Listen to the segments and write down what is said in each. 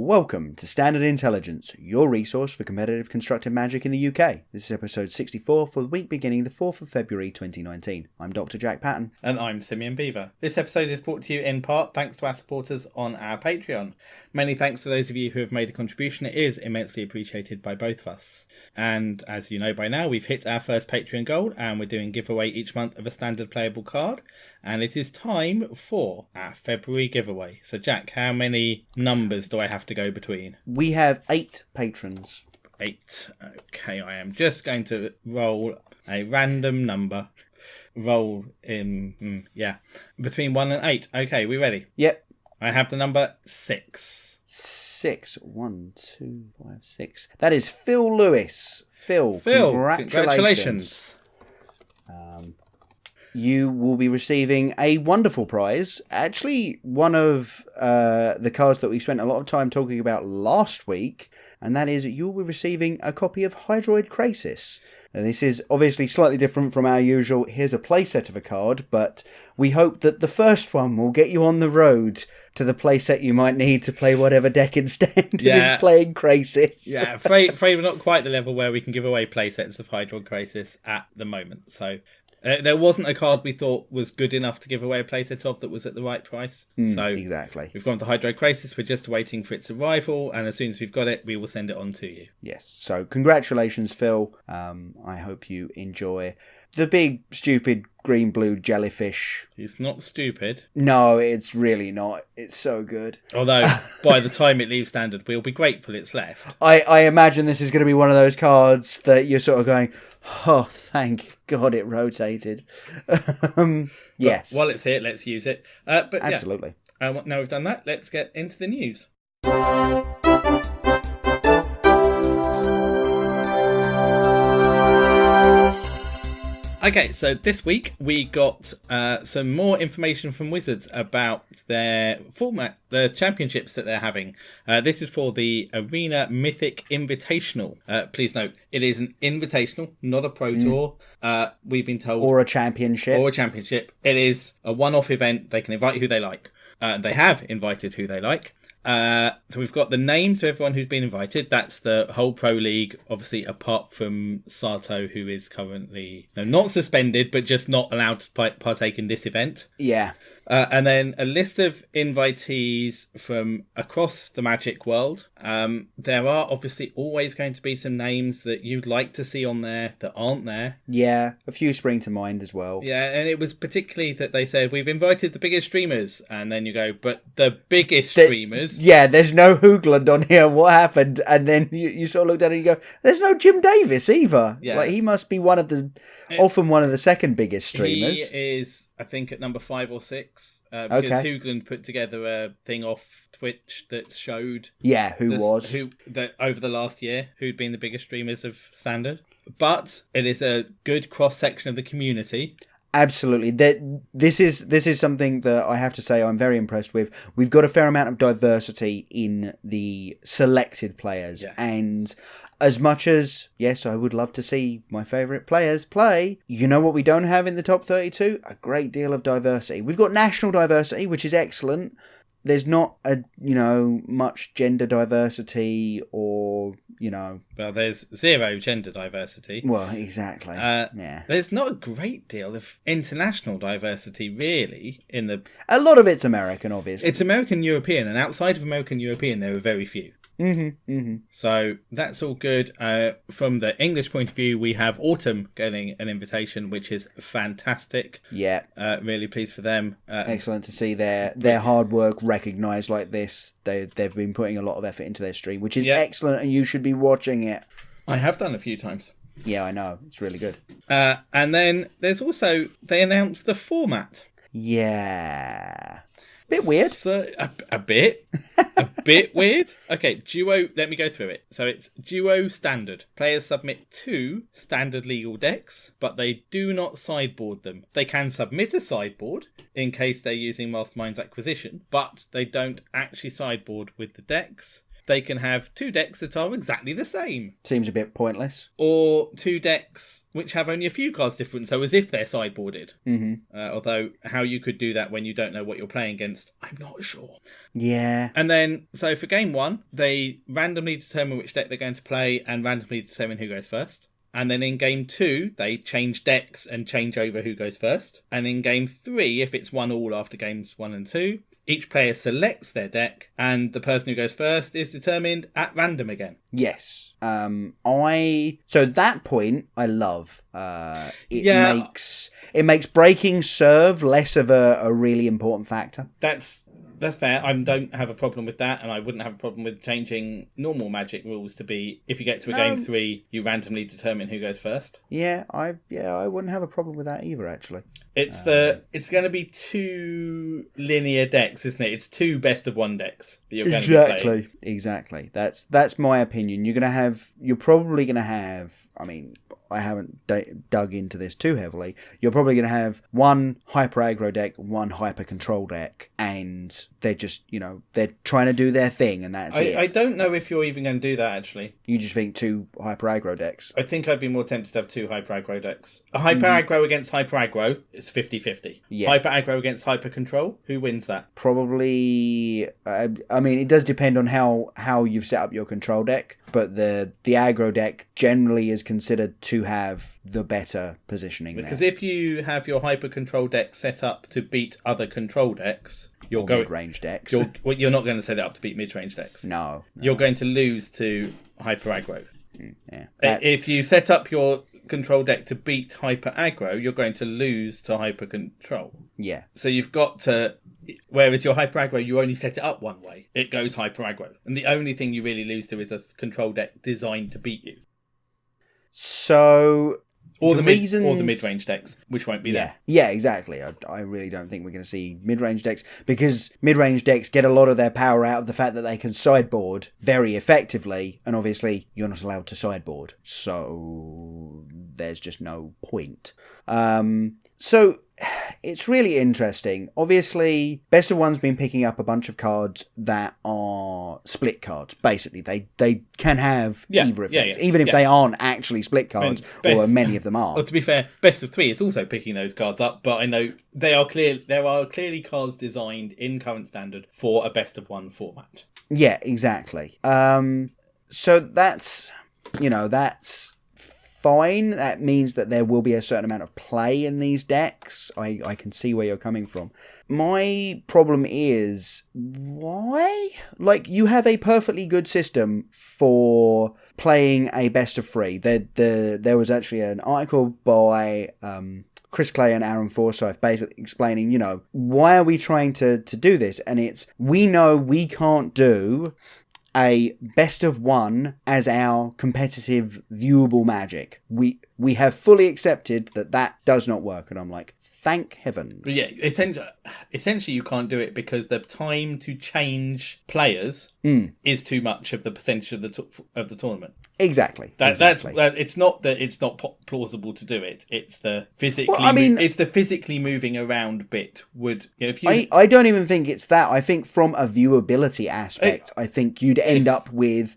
Welcome to Standard Intelligence, your resource for competitive constructed magic in the UK. This is episode 64 for the week beginning the 4th of February 2019. I'm Dr. Jack Patton. And I'm Simeon Beaver. This episode is brought to you in part thanks to our supporters on our Patreon. Many thanks to those of you who have made a contribution. It is immensely appreciated by both of us. And as you know by now, we've hit our first Patreon goal and we're doing giveaway each month of a standard playable card. And it is time for our February giveaway. So Jack, how many numbers do I have to go between? We have 8 patrons. 8. Okay, I am just going to roll a random number. Roll in, between 1 and 8. Okay, we ready? Yep. I have the number 6. 6. 1, 2, 5, 6. That is Phil Lewis. Phil, congratulations. You will be receiving a wonderful prize. Actually, one of the cards that we spent a lot of time talking about last week, and that is you'll be receiving a copy of Hydroid Crisis. And this is obviously slightly different from our usual, here's a playset of a card, but we hope that the first one will get you on the road to the playset you might need to play whatever deck instead is playing Crisis. Yeah, afraid we're not quite the level where we can give away playsets of Hydroid Crisis at the moment, so... there wasn't a card we thought was good enough to give away a playset of that was at the right price. So exactly. We've gone to Hydroid Crisis. We're just waiting for its arrival. And as soon as we've got it, we will send it on to you. Yes. So congratulations, Phil. I hope you enjoy the big, stupid, green-blue jellyfish. It's not stupid. No, it's really not. It's so good. Although, by the time it leaves Standard, we'll be grateful it's left. I imagine this is going to be one of those cards that you're sort of going, oh, thank God it rotated. Yes. But while it's here, let's use it. Absolutely. Yeah. Now we've done that, let's get into the news. Okay, so this week we got some more information from Wizards about their format, the championships that they're having. This is for the Arena Mythic Invitational. Please note, it is an invitational, not a Pro Tour. We've been told... Or a championship. It is a one-off event. They can invite who they like. They have invited who they like. So we've got the names of everyone who's been invited. That's the whole Pro League, obviously, apart from Sato, who is currently not suspended, but just not allowed to partake in this event. Yeah. And then a list of invitees from across the Magic world. There are obviously always going to be some names that you'd like to see on there that aren't there. Yeah, a few spring to mind as well. Yeah, and it was particularly that they said, we've invited the biggest streamers. And then you go, but the biggest streamers... Yeah, there's no Hoogland on here. What happened? And then you sort of looked at it and you go, there's no Jim Davis either. Yeah. Like, he must be often one of the second biggest streamers. He is, I think, at number 5 or 6. Because Hoogland put together a thing off Twitch that showed that over the last year who'd been the biggest streamers of Standard. But it is a good cross section of the community. Absolutely. This is something that I have to say I'm very impressed with. We've got a fair amount of diversity in the selected players. Yeah. And as much as, yes, I would love to see my favourite players play, you know what we don't have in the top 32? A great deal of diversity. We've got national diversity, which is excellent. There's not much gender diversity or, Well, there's zero gender diversity. Well, exactly. Yeah. There's not a great deal of international diversity, really, A lot of it's American, obviously. It's American-European, and outside of American-European, there are very few. Mm-hmm, mm-hmm. So that's all good. From the English point of view, we have Autumn getting an invitation, which is fantastic. Yeah. Really pleased for them. Excellent to see their hard work recognised like this. They've been putting a lot of effort into their stream, which is excellent, and you should be watching it. I have done a few times. Yeah, I know. It's really good. And then there's also, they announced the format. Yeah. Bit weird. So, a bit weird. Okay, duo, let me go through it. So it's duo standard. Players submit 2 standard legal decks, but they do not sideboard them. They can submit a sideboard in case they're using Mastermind's Acquisition, but they don't actually sideboard with the decks. they can have 2 decks that are exactly the same. Seems a bit pointless. Or 2 decks which have only a few cards different, so as if they're sideboarded. Mm-hmm. Although how you could do that when you don't know what you're playing against, I'm not sure. Yeah. And then, so for game 1, they randomly determine which deck they're going to play and randomly determine who goes first. And then in game 2, they change decks and change over who goes first. And in game 3, if it's 1-1 after games 1 and 2, each player selects their deck and the person who goes first is determined at random again. Yes. So that point I love. It makes breaking serve less of a really important factor. That's fair. I don't have a problem with that, and I wouldn't have a problem with changing normal Magic rules to be, if you get to a game 3, you randomly determine who goes first. Yeah, I wouldn't have a problem with that either, actually. It's going to be 2 linear decks, isn't it? It's 2 best of 1 decks that you're going to be playing. Exactly. That's my opinion. You're probably going to have, I mean, I haven't dug into this too heavily. You're probably going to have 1 hyper aggro deck, 1 hyper control deck, and they're just, they're trying to do their thing, and that's it. I don't know if you're even going to do that, actually. You just think 2 hyper aggro decks? I think I'd be more tempted to have 2 hyper aggro decks. A hyper aggro against hyper aggro is 50-50. Yeah. Hyper aggro against hyper control, who wins that? Probably, I mean, it does depend on how you've set up your control deck, but the aggro deck generally is considered to have the better positioning because if you have your hyper control deck set up to beat other control decks, mid-range decks. You're not going to set it up to beat mid-range decks. No. You're going to lose to hyper aggro. Yeah. If you set up your control deck to beat hyper aggro, you're going to lose to hyper control. Yeah. So you've got to... Whereas your hyper aggro, you only set it up one way. It goes hyper aggro. And the only thing you really lose to is a control deck designed to beat you. So... Or the mid-range decks, which won't be there. Yeah, exactly. I really don't think we're going to see mid-range decks, because mid-range decks get a lot of their power out of the fact that they can sideboard very effectively, and obviously you're not allowed to sideboard, so there's just no point. So it's really interesting. Obviously, Best of One's been picking up a bunch of cards that are split cards. Basically, they can have either effects, even if they aren't actually split cards, or many of them are. Well, to be fair, Best of 3 is also picking those cards up, but I know there are clearly cards designed in current standard for a Best of 1 format. Yeah, exactly. So that's fine. That means that there will be a certain amount of play in these decks. I can see where you're coming from. My problem is, why? Like, you have a perfectly good system for playing a best of 3. There was actually an article by Chris Clay and Aaron Forsyth basically explaining, why are we trying to do this? And it's, we know we can't do a best of 1 as our competitive viewable Magic. We have fully accepted that does not work, and I'm like, thank heavens. But yeah, essentially you can't do it because the time to change players is too much of the percentage of the tournament. Exactly. That's it's not that it's not plausible to do it. It's the physically. Well, it's the physically moving around bit. I don't even think it's that. I think from a viewability aspect, I think you'd end up with,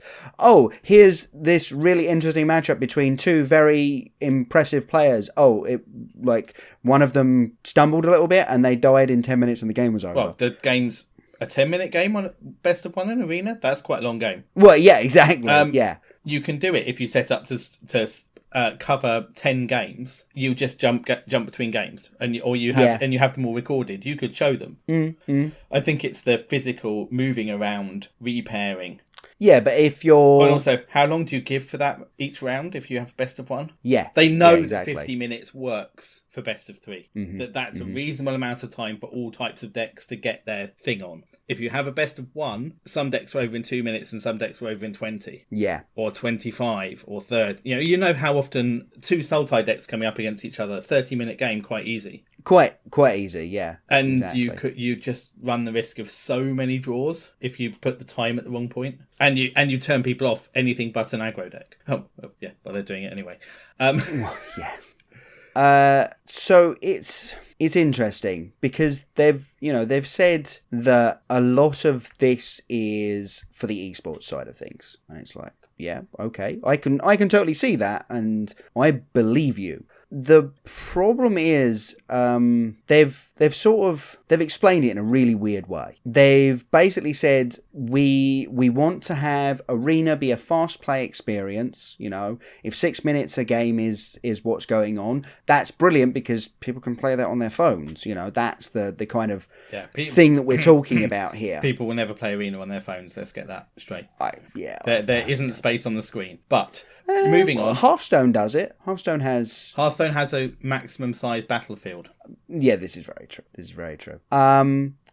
here's this really interesting matchup between 2 very impressive players. One of them stumbled a little bit and they died in 10 minutes and the game was over. Well, the game's a 10-minute game on Best of 1 in Arena. That's quite a long game. Well, yeah, exactly. Yeah. You can do it if you set up to cover 10 games. You just jump between games, and you have them all recorded. You could show them. I think it's the physical moving around, repairing. Yeah, but if you're... And also, how long do you give for that each round if you have best of 1? Yeah. They know exactly. 50 minutes works for best of 3. That's a reasonable amount of time for all types of decks to get their thing on. If you have a best of 1, some decks are over in 2 minutes and some decks are over in 20. Yeah. Or 25 or 30. You know how often 2 Sultai decks coming up against each other, 30-minute game, quite easy. Quite easy, yeah. And exactly. you just run the risk of so many draws if you put the time at the wrong point. And you turn people off anything but an aggro deck. Oh yeah, well, they're doing it anyway. Yeah. So it's it's interesting because they've said that a lot of this is for the esports side of things, and it's like, yeah, okay, I can totally see that, and I believe you. The problem is, they've explained it in a really weird way. They've basically said we want to have Arena be a fast play experience. If 6 minutes a game is what's going on, that's brilliant because people can play that on their phones. That's the kind of thing that we're talking about here. People will never play Arena on their phones. Let's get that straight. There isn't space on the screen. But moving on, Hearthstone does it. Hearthstone has a maximum size battlefield. Yeah, this is very true.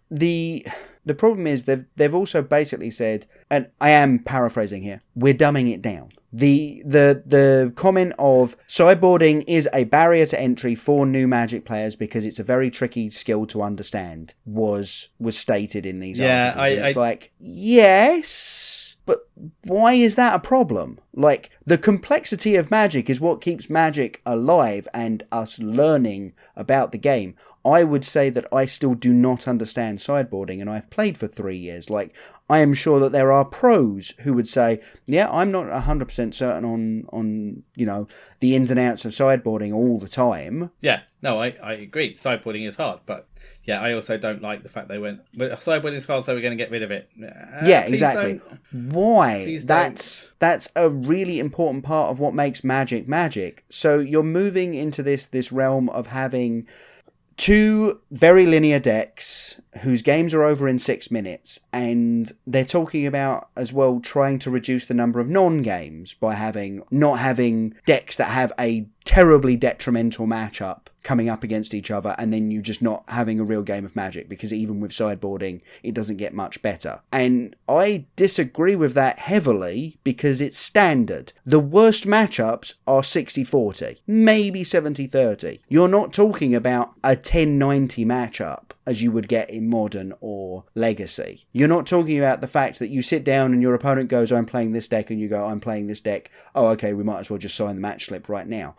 The problem is they've also basically said, and I am paraphrasing here, we're dumbing it down. The comment of sideboarding is a barrier to entry for new Magic players because it's a very tricky skill to understand was stated in these articles. Yes, but why is that a problem? Like, the complexity of Magic is what keeps Magic alive and us learning about the game. I would say that I still do not understand sideboarding, and I've played for 3 years. Like, I am sure that there are pros who would say, yeah, I'm not 100% certain on the ins and outs of sideboarding all the time. Yeah, no, I agree. Sideboarding is hard, but yeah, I also don't like the fact they went, but sideboarding is hard, so we're going to get rid of it. Yeah, exactly. Why? That's a really important part of what makes Magic. So you're moving into this realm of having 2 very linear decks whose games are over in 6 minutes, and they're talking about as well trying to reduce the number of non-games by not having decks that have a terribly detrimental matchup coming up against each other, and then you just not having a real game of Magic, because even with sideboarding it doesn't get much better. And I disagree with that heavily because it's standard. The worst matchups are 60-40, maybe 70-30. You're not talking about a 10-90 matchup as you would get in Modern or Legacy. You're not talking about the fact that you sit down and your opponent goes, I'm playing this deck, and you go, I'm playing this deck. Oh, okay, we might as well just sign the match slip right now.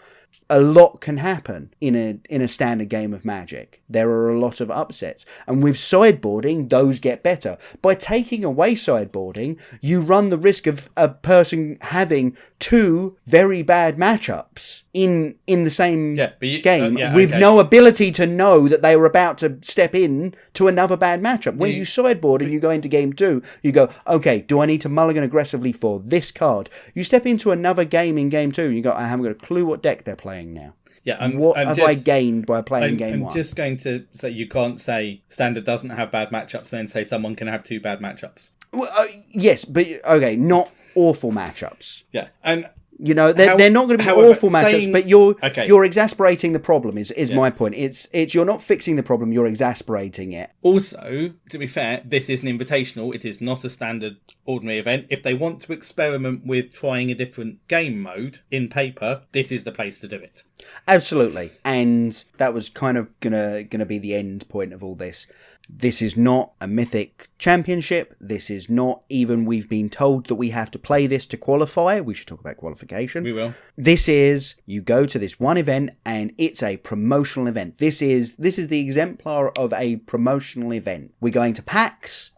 A lot can happen in a standard game of Magic. There are a lot of upsets. And with sideboarding, those get better. By taking away sideboarding, you run the risk of a person having 2 very bad matchups in the same game with no ability to know that they were about to step in to another bad matchup. When you sideboard and you go into game 2, you go, okay, do I need to mulligan aggressively for this card? You step into another game in game 2 and you go, I haven't got a clue what deck they're playing now. Yeah, what have I gained by playing game 1? I'm just going to say you can't say Standard doesn't have bad matchups and then say someone can have 2 bad matchups. Well, yes, but okay, not awful matchups. Yeah, and they're not going to be awful matchups, but you're exasperating the problem. Is my point? It's you're not fixing the problem. You're exasperating it. Also, to be fair, this is an invitational. It is not a standard ordinary event. If they want to experiment with trying a different game mode in paper, this is the place to do it. Absolutely, and that was kind of gonna be the end point of all this. This is not a Mythic Championship. This is not even we've been told that we have to play this to qualify. We should talk about qualification. We will. This is, you go to this one event and it's a promotional event. This is the exemplar of a promotional event. We're going to PAX.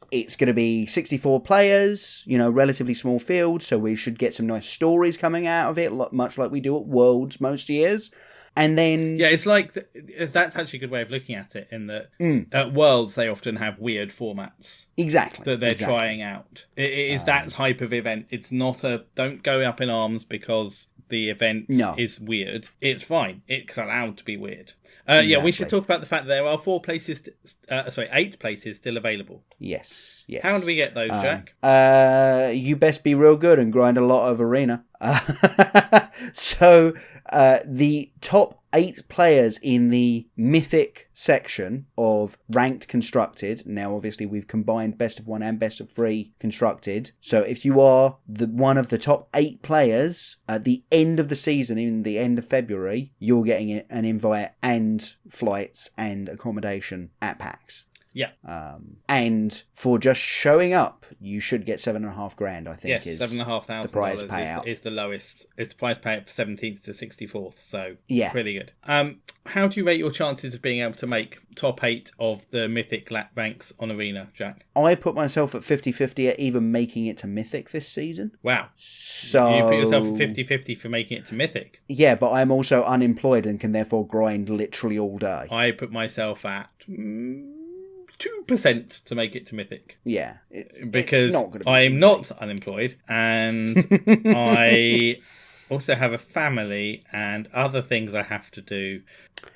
It's going to be 64 players, relatively small field, so we should get some nice stories coming out of it, much like we do at Worlds most years. And then... Yeah, it's like... that's actually a good way of looking at it, in that at Worlds they often have weird formats. Exactly. That they're trying out. It is that type of event. It's not a... Don't go up in arms because the event is weird. It's fine. It's allowed to be weird. Exactly. Yeah, we should talk about the fact that there are 8 places still available. Yes. How do we get those, Jack? You best be real good and grind a lot of Arena. So the top 8 players in the Mythic section of Ranked Constructed. Now, obviously, we've combined Best of 1 and Best of 3 Constructed. So if you are one of the top 8 players at the end of the season, in the end of February, you're getting an invite and flights and accommodation at PAX. Yeah. And for just showing up, you should get $7,500. I think is $7,500 the prize payout. Is the lowest. It's the prize payout for 17th to 64th. So yeah, pretty good. How do you rate your chances of being able to make top 8 of the Mythic ranks on Arena, Jack? I put myself at 50-50 at even making it to Mythic this season. Wow. So you put yourself at 50-50 for making it to Mythic. Yeah, but I'm also unemployed and can therefore grind literally all day. I put myself at 2% to make it to Mythic. Yeah. Because I am not unemployed, and I also have a family and other things I have to do.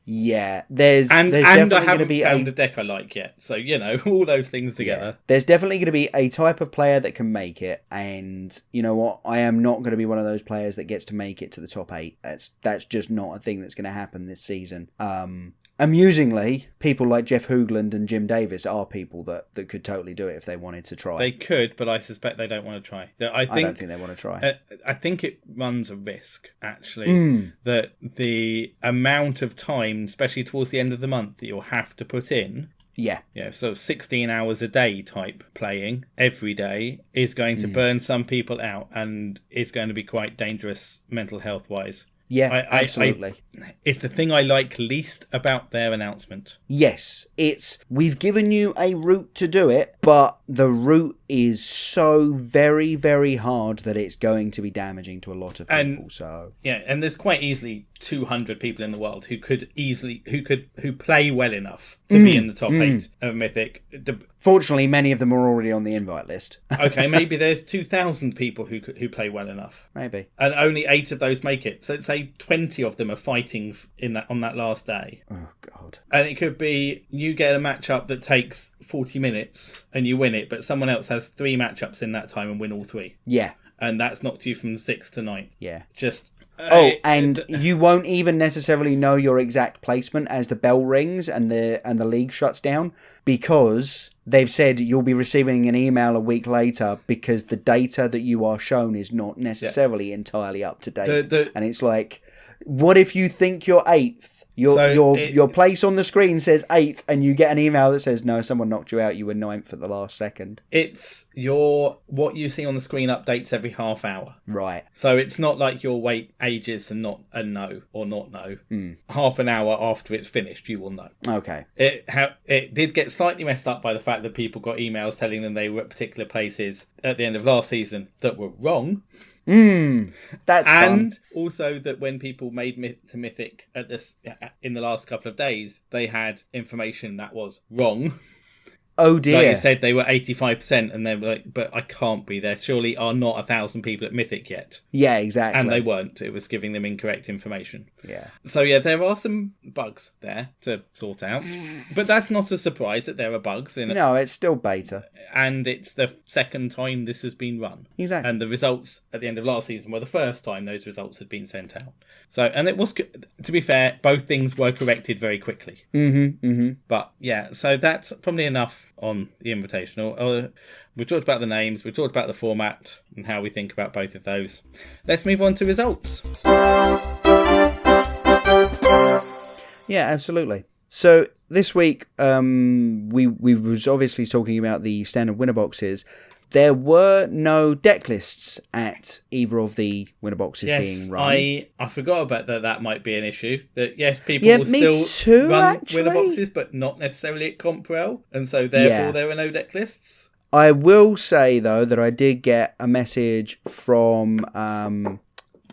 Yeah, there's I definitely haven't be found a deck I like yet. So, all those things together. Yeah. There's definitely going to be a type of player that can make it, and you know what? I am not going to be one of those players that gets to make it to the top 8. That's just not a thing that's going to happen this season. Amusingly, people like Jeff Hoogland and Jim Davis are people that could totally do it if they wanted to try. They could, but I suspect they don't want to try. I don't think they want to try. I think it runs a risk, actually, that the amount of time, especially towards the end of the month, that you'll have to put in. Yeah. So 16 hours a day type playing every day is going to burn some people out and is going to be quite dangerous mental health wise. Yeah, absolutely. It's the thing I like least about their announcement. Yes, we've given you a route to do it, but the route is so very, very hard that it's going to be damaging to a lot of people. And there's quite easily 200 people in the world who play well enough to be in the top 8 of Mythic. Fortunately, many of them are already on the invite list. Okay, maybe there's 2,000 people who play well enough. Maybe. And only 8 of those make it. So say 20 of them are fighting on that last day. Oh, God. And it could be you get a matchup that takes 40 minutes and you win it, but someone else has 3 matchups in that time and win all 3. Yeah. And that's knocked you from 6th to 9th. Yeah. And you won't even necessarily know your exact placement as the bell rings and the league shuts down, because they've said you'll be receiving an email a week later because the data that you are shown is not necessarily entirely up to date. And it's like, what if you think you're 8th? Your place on the screen says 8th, and you get an email that says, no, someone knocked you out, you were 9th at the last second. It's what you see on the screen updates every half hour. Right. So it's not like your wait ages and not know. Half an hour after it's finished, you will know. Okay. It did get slightly messed up by the fact that people got emails telling them they were at particular places at the end of last season that were wrong. That's fun. And also that when people made to Mythic in the last couple of days, they had information that was wrong. Oh dear. Like you said, they were 85%, and they were like, but I can't be. There surely are not 1,000 people at Mythic yet. Yeah, exactly. And they weren't. It was giving them incorrect information. Yeah. So yeah, there are some bugs there to sort out. But that's not a surprise that there are bugs in it. No, it's still beta. And it's the second time this has been run. Exactly. And the results at the end of last season were the first time those results had been sent out. So, and it was, to be fair, both things were corrected very quickly. But yeah, so that's probably enough on the Invitational. We've talked about the names, we've talked about the format and how we think about both of those. Let's move on to results. Yeah, absolutely. So this week, we was obviously talking about the standard winner boxes. There were no deck lists at either of the winner boxes being run. I forgot about that. That might be an issue. That yes, people will still run winner boxes, but not necessarily at Comprel, and so therefore there were no deck lists. I will say though that I did get a message from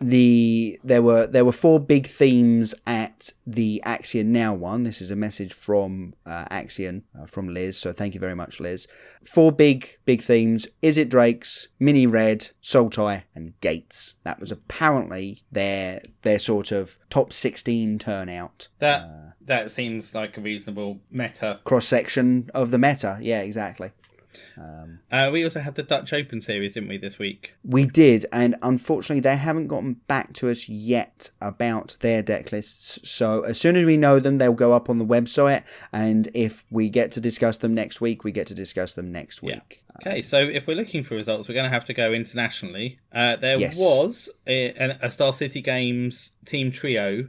there were 4 big themes at the Axion Now one. This is a message from Axion, from Liz, so thank you very much, Liz. 4 big themes: Is It Drakes, Mini Red, Sultai, and Gates. That was apparently their sort of top 16 turnout. That seems like a reasonable meta. Cross-section of the meta, yeah, exactly. We also had the Dutch Open series, didn't we, this week? We did, and unfortunately they haven't gotten back to us yet about their deck lists. So as soon as we know them, they'll go up on the website, and if we get to discuss them next week, we get to discuss them next week. Okay, so if we're looking for results, we're going to have to go internationally. There was a Star City Games Team Trio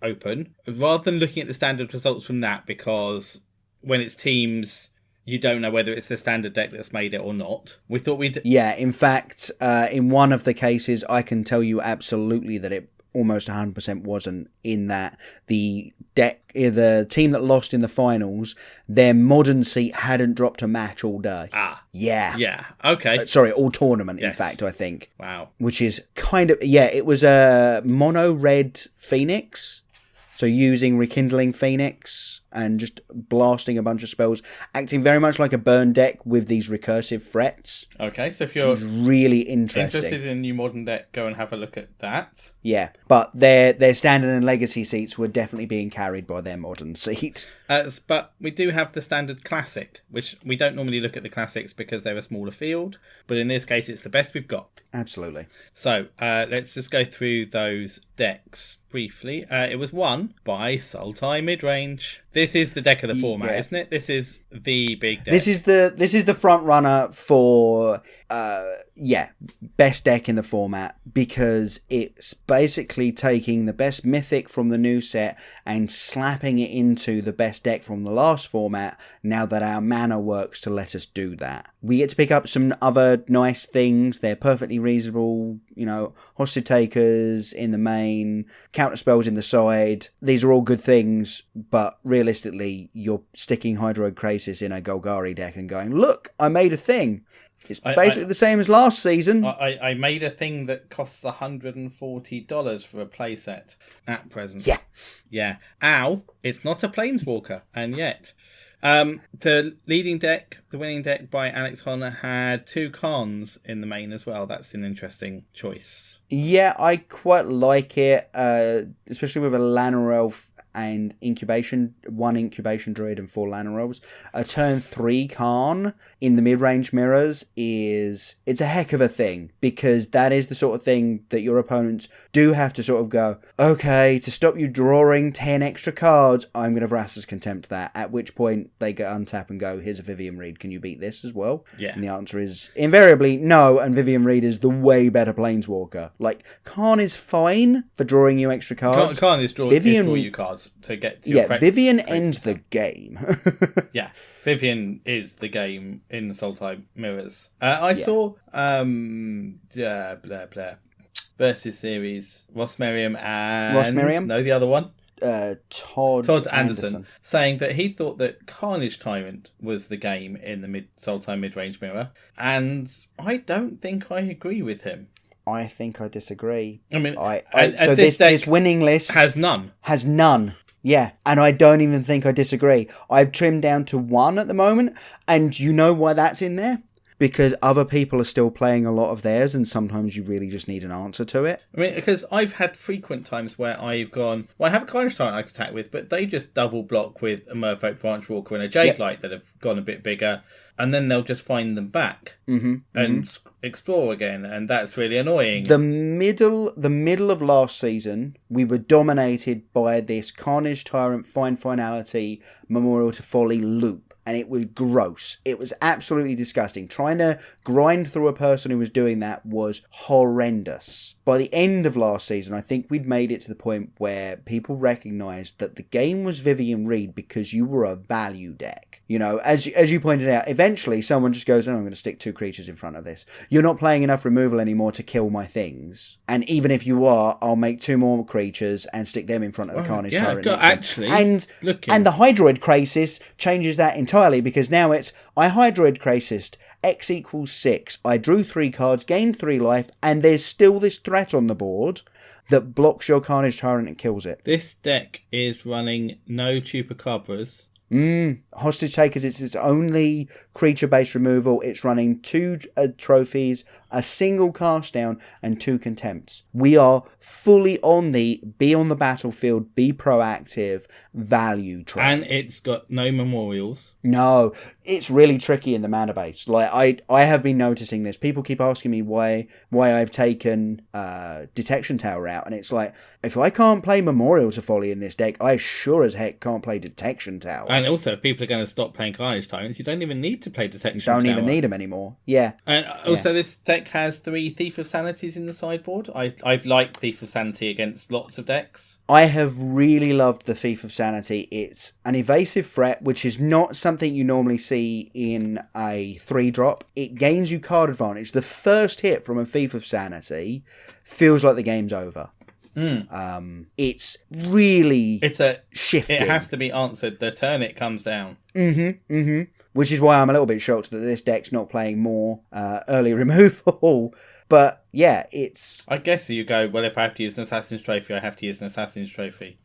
Open. Rather than looking at the standard results from that, because when it's teams, you don't know whether it's the standard deck that's made it or not. We thought we'd... Yeah, in fact, in one of the cases, I can tell you absolutely that it almost 100% wasn't, in that the team that lost in the finals, their modern seat hadn't dropped a match all day. Yeah, okay. Sorry, all tournament, in fact, I think. Wow. Which is kind of, it was a mono red Phoenix, so using Rekindling Phoenix and just blasting a bunch of spells, acting very much like a burn deck with these recursive threats. Okay, so if you're really interesting. Interested in a new modern deck, go and have a look at that. Yeah, but their standard and legacy seats were definitely being carried by their modern seat. But we do have the standard classic, which we don't normally look at the classics because they're a smaller field, but in this case it's the best we've got. Absolutely. So let's just go through those decks briefly. It was won by Sultai Midrange. This is the deck of the format, isn't it? This is the big deck. This is the front runner for best deck in the format, because it's basically taking the best mythic from the new set and slapping it into the best deck from the last format, now that our mana works to let us do that. We get to pick up some other nice things. They're perfectly reasonable, hostage takers in the main, counter spells in the side. These are all good things, but realistically, you're sticking Hydroid Krasis in a Golgari deck and going, look, I made a thing. It's basically the same as last season. I made a thing that costs $140 for a playset at present. Yeah. Ow, it's not a Planeswalker, and yet. The leading deck, the winning deck by Alex Honor, had 2 Khans in the main as well. That's an interesting choice. Yeah, I quite like it, especially with a Llanowar Elf and one incubation druid and 4 Llanowar Elves. A turn 3 Khan in the mid-range mirrors it's a heck of a thing, because that is the sort of thing that your opponents do have to sort of go, okay, to stop you drawing 10 extra cards, I'm going to Vraska's Contempt that, at which point they go untap and go, here's a Vivian Reed, can you beat this as well? Yeah. And the answer is invariably no, and Vivian Reed is the way better Planeswalker. Like, Khan is fine for drawing you extra cards. Khan is draw you cards to get to your Vivian ends the game. Yeah, Vivian is the game in Sultai Mirrors. I saw versus series Ross Merriam and no, the other one, Todd Anderson, saying that he thought that Carnage Tyrant was the game in the Sultai mid-range mirror, and I don't think I agree with him. I think I disagree. I mean, so this winning list has none. Yeah, and I don't even think I disagree. I've trimmed down to 1 at the moment, and you know why that's in there? Because other people are still playing a lot of theirs, and sometimes you really just need an answer to it. I mean, because I've had frequent times where I've gone, well, I have a Carnage Tyrant I can attack with, but they just double block with a Merfolk Branch Walker and a Jade Light that have gone a bit bigger, and then they'll just find them back and explore again, and that's really annoying. The middle of last season, we were dominated by this Carnage Tyrant Finality Memorial to Folly loop. And it was gross. It was absolutely disgusting. Trying to grind through a person who was doing that was horrendous. By the end of last season, I think we'd made it to the point where people recognised that the game was Vivian Reed because you were a value deck. As you pointed out, eventually someone just goes, oh, I'm going to stick 2 creatures in front of this. You're not playing enough removal anymore to kill my things. And even if you are, I'll make 2 more creatures and stick them in front of the Carnage Tyrant. Actually, and the Hydroid Krasis changes that entirely, because now it's, I Hydroid Krasis, X equals 6. I drew 3 cards, gained 3 life, and there's still this threat on the board that blocks your Carnage Tyrant and kills it. This deck is running no Chupacabras. Hostage Takers, it's its only creature-based removal. It's running 2 trophies, a single cast down, and 2 contempts. We are fully on the be on the battlefield, be proactive value track. And it's got no memorials. No, it's really tricky in the mana base. Like, I have been noticing this. People keep asking me why I've taken Detection Tower out, and it's like, if I can't play Memorial to Folly in this deck, I sure as heck can't play Detection Tower. And also, if people are going to stop playing Carnage Tyrants, you don't even need to play Detection Tower. Don't even need them anymore. Yeah. And also, this deck deck has 3 Thief of Sanities in the sideboard. I've liked Thief of Sanity against lots of decks. I have really loved the Thief of Sanity. It's an evasive threat, which is not something you normally see in a 3-drop. It gains you card advantage. The first hit from a Thief of Sanity feels like the game's over. It's really shifting. It has to be answered the turn it comes down. Which is why I'm a little bit shocked that this deck's not playing more early removal. But yeah, it's... I guess you go, well, if I have to use an Assassin's Trophy, I have to use an Assassin's Trophy.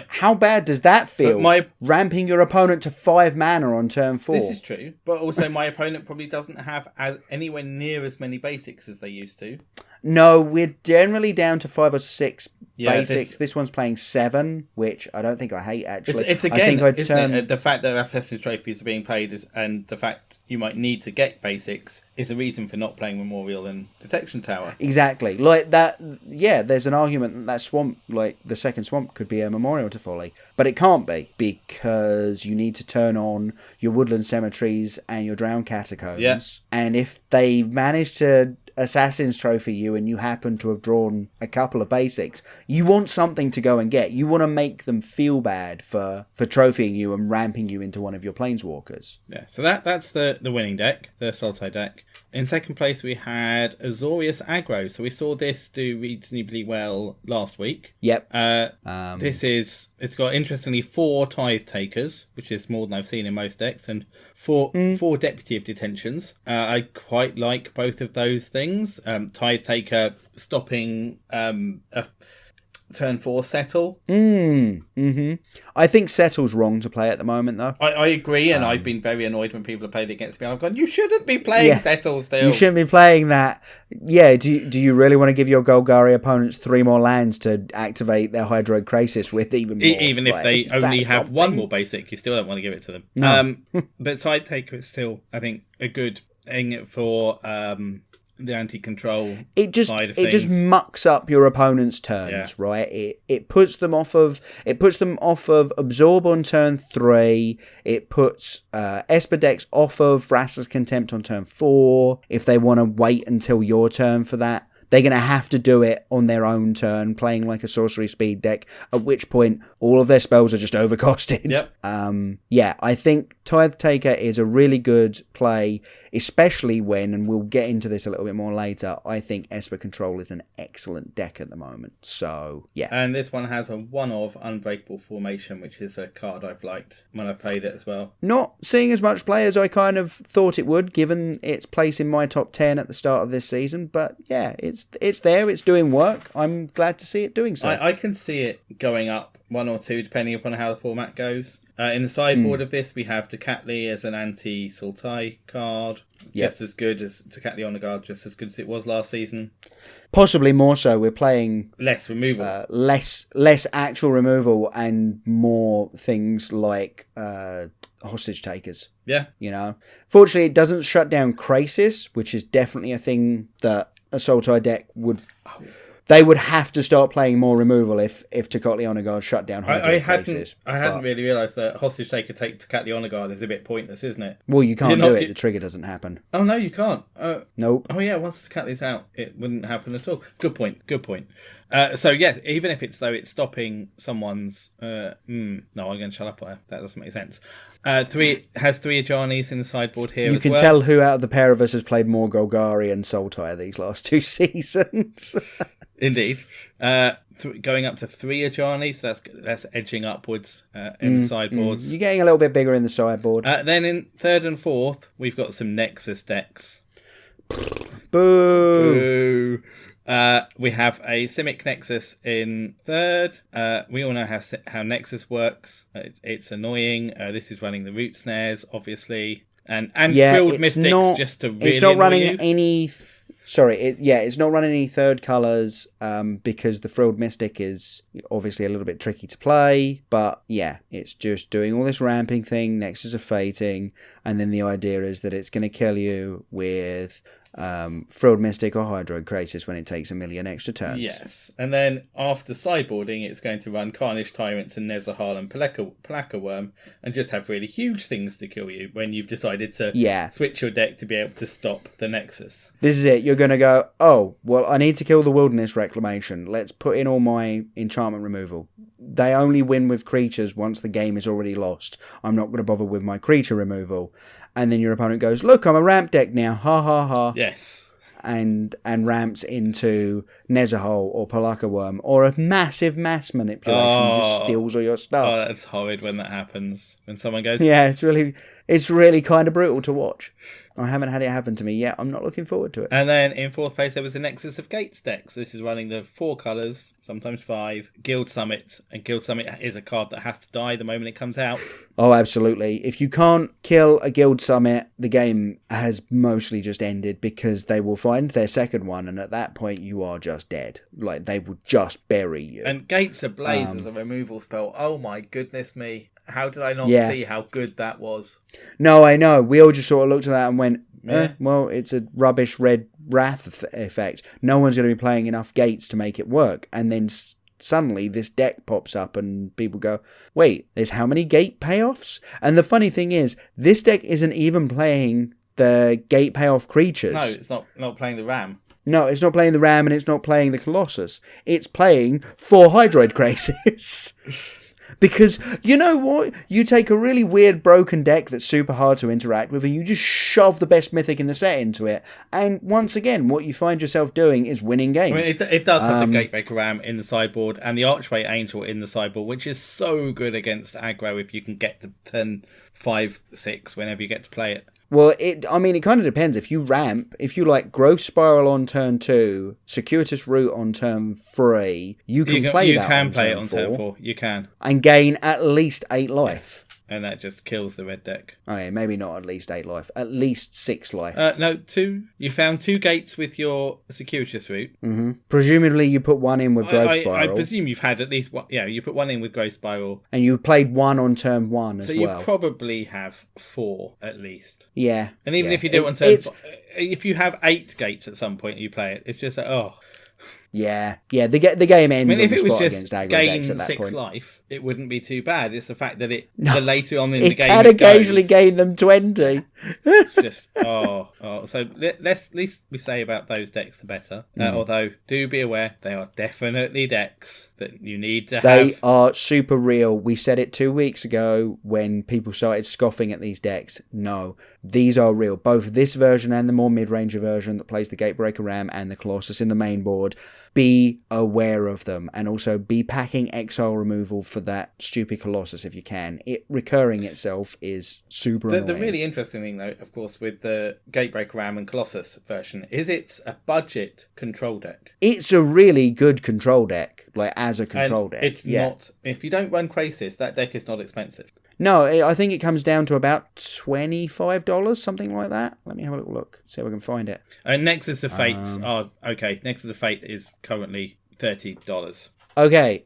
How bad does that feel? Ramping your opponent to 5 mana on turn 4. This is true, but also my opponent probably doesn't have anywhere near as many basics as they used to. No, we're generally down to 5 or 6 basics. This one's playing 7, which I don't think I hate, actually. It's again, isn't it? The fact that Assassin's Trophies are being played and the fact you might need to get basics is a reason for not playing Memorial and Detection Tower. Exactly. Like that, yeah, there's an argument that swamp, like the second swamp, could be a Memorial to Folly. But it can't be, because you need to turn on your Woodland Cemeteries and your Drowned Catacombs. Yeah. And if they manage to Assassin's Trophy you and you happen to have drawn a couple of basics, you want something to go and get. You want to make them feel bad for trophying you and ramping you into one of your planeswalkers. Yeah, so that's the winning deck, the Sultai deck. In second place, we had Azorius Aggro. So we saw this do reasonably well last week. Yep. It's got, interestingly, 4 Tithe Takers, which is more than I've seen in most decks, and 4 Deputy of Detentions. I quite like both of those things. Tithe Taker stopping a turn 4 Settle. I think Settle's wrong to play at the moment, though. I agree, and I've been very annoyed when people have played against me. I've gone, you shouldn't be playing Settle still. You shouldn't be playing that. Yeah, do you really want to give your Golgari opponents 3 more lands to activate their Hydroid Krasis with even more? Even if they only have 1 more basic, you still don't want to give it to them. No. But Tide Taker is still, I think, a good thing for the anti-control side of things. It just mucks up your opponent's turns, right? It puts them off of Absorb on turn 3. It puts Esper decks off of Vraska's Contempt on turn 4. If they want to wait until your turn for that, they're going to have to do it on their own turn, playing like a sorcery speed deck, at which point all of their spells are just overcosted. Yep. I think Tithe Taker is a really good play, especially when, and we'll get into this a little bit more later, I think Esper Control is an excellent deck at the moment. So, yeah. And this one has a 1-of Unbreakable Formation, which is a card I've liked when I've played it as well. Not seeing as much play as I kind of thought it would, given its place in my top 10 at the start of this season, but yeah, it's there, it's doing work. I'm glad to see it doing so. I can see it going up 1 or 2 depending upon how the format goes. In the sideboard of this, we have Tecatli as an anti-Sultai card. Just as good as Tecatli on the guard, just as good as it was last season. Possibly more so. We're playing less removal, less actual removal, and more things like hostage takers. Yeah, you know. Fortunately, it doesn't shut down Krasis, which is definitely a thing that a Sultai deck would. They would have to start playing more removal if Tecatli Onagard shut down Hydroid Krasis. I hadn't really realised that Hostage Taker take Tecatli Onagard is a bit pointless, isn't it? Well, you can't do it. The trigger doesn't happen. Oh, no, you can't. Nope. Oh, yeah, once Tecatli's out, it wouldn't happen at all. Good point. So, yeah, even if it's stopping someone's... No, I'm going to shut up there. That doesn't make sense. Has 3 Ajanis in the sideboard here as well. You can tell who out of the pair of us has played more Golgari and Sultai these last 2 seasons. Indeed. Going up to 3 Ajanis, so that's edging upwards in the sideboards. You're getting a little bit bigger in the sideboard. Then in 3rd and 4th, we've got some Nexus decks. Boo! We have a Simic Nexus in 3rd. We all know how Nexus works. It's annoying. This is running the root snares, obviously. And Frilled Mystics just to really It's not running you. any... it's not running any 3rd colours because the Frilled Mystic is obviously a little bit tricky to play. But yeah, it's just doing all this ramping thing, Nexus of Fating, and then the idea is that it's going to kill you with Frilled Mystic or Hydroid Krasis when it takes 1,000,000 extra turns. Yes, and then after sideboarding, it's going to run Carnage Tyrants and Nezahal and Palaka Worm, and just have really huge things to kill you when you've decided to switch your deck to be able to stop the Nexus. This is it. You're going to go, oh, well, I need to kill the Wilderness Reclamation. Let's put in all my enchantment removal. They only win with creatures once the game is already lost. I'm not going to bother with my creature removal. And then your opponent goes, look, I'm a ramp deck now. Ha, ha, ha. Yes. And ramps into Nezahal or Palaka Worm or a massive mass manipulation just steals all your stuff. Oh, that's horrid when that happens. When someone goes... Yeah, it's really kind of brutal to watch. I haven't had it happen to me yet. I'm not looking forward to it. And then in fourth place, there was the Nexus of Gates deck. So this is running the 4 colours, sometimes 5, Guild Summit. And Guild Summit is a card that has to die the moment it comes out. Oh, absolutely. If you can't kill a Guild Summit, the game has mostly just ended because they will find their second one. And at that point, you are just dead. Like, they will just bury you. And Gates Ablaze as a removal spell. Oh, my goodness me. How did I not see how good that was? No, I know. We all just sort of looked at that and went, well, it's a rubbish red wrath effect. No one's going to be playing enough Gates to make it work. And then suddenly this deck pops up and people go, wait, there's how many Gate payoffs? And the funny thing is, this deck isn't even playing the Gate payoff creatures. No, it's not playing the Ram. No, it's not playing the Ram and it's not playing the Colossus. It's playing 4 Hydroid Krasis. Because, you know what? You take a really weird broken deck that's super hard to interact with and you just shove the best mythic in the set into it. And once again, what you find yourself doing is winning games. I mean, it does have the Gatebreaker Ram in the sideboard and the Archway Angel in the sideboard, which is so good against aggro if you can get to turn 5, 6 whenever you get to play it. Well, it kind of depends. If you ramp, if you like Growth Spiral on turn 2, Circuitous Route on turn 3, you can play it on turn 4. You can. And gain at least 8 life. And that just kills the red deck. Okay, maybe not at least 8 life. At least 6 life. No, 2. You found 2 gates with your Circuitous Route. Mm-hmm. Presumably you put 1 in with Growth Spiral. I presume you've had at least one. Yeah, you put 1 in with Growth Spiral. And you played 1 on turn 1 as well. So you probably have 4 at least. Yeah. And even if you do it on turn 4, if you have 8 gates at some point you play it, it's just like, oh... Yeah, the game ends. I mean, if it was just gain 6 life, it wouldn't be too bad. It's the fact that the later on in the game it can occasionally gain them 20. It's just So less least we say about those decks, the better. Although do be aware, they are definitely decks that you need to have. They are super real. We said it 2 weeks ago when people started scoffing at these decks. No, these are real. Both this version and the more mid-ranger version that plays the Gatebreaker Ram and the Colossus in the main board. Be aware of them, and also be packing exile removal for that stupid Colossus if you can. It recurring itself is super annoying. The really interesting thing, though, of course, with the Gatebreaker Ram and Colossus version, is it's a budget control deck. It's a really good control deck, like as a control deck. It's not. If you don't run Krasis, that deck is not expensive. No, I think it comes down to about $25, something like that. Let me have a little look, see if I can find it. And Nexus of Fates are okay. Nexus of Fate is currently $30. Okay,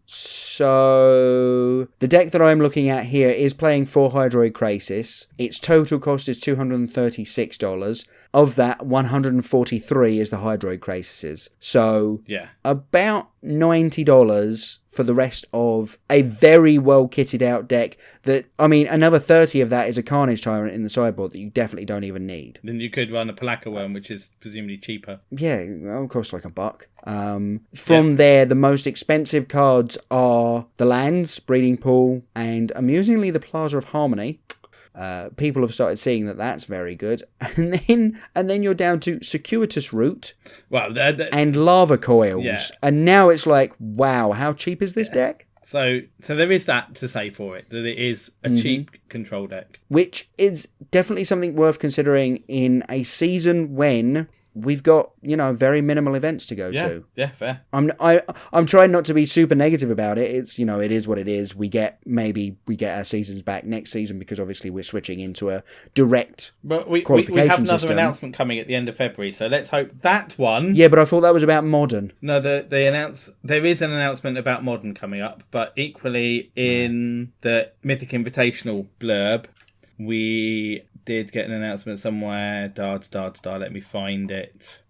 so the deck that I'm looking at here is playing 4 Hydroid Krasis. Its total cost is $236. Of that, $143 is the Hydroid Krasises. So about $90 for the rest of a very well kitted out deck that, I mean, another 30 of that is a Carnage Tyrant in the sideboard that you definitely don't even need. Then you could run a Palaka Worm, which is presumably cheaper. Yeah, it'll cost like $1. From there, the most expensive cards are the lands, Breeding Pool, and amusingly the Plaza of Harmony. People have started seeing that that's very good, and then you're down to Circuitous Route, and Lava Coils, and now it's like, wow, how cheap is this deck? So there is that to say for it, that it is a cheap control deck, which is definitely something worth considering in a season when we've got, very minimal events to go to. Yeah, fair. I'm trying not to be super negative about it. It's, it is what it is. We get our seasons back next season because obviously we're switching into a direct qualification we have another system. announcement coming at the end of February, so let's hope that one. Yeah, but I thought that was about Modern. No, there is an announcement about Modern coming up, but equally in the Mythic Invitational blurb, we did get an announcement somewhere. Let me find it.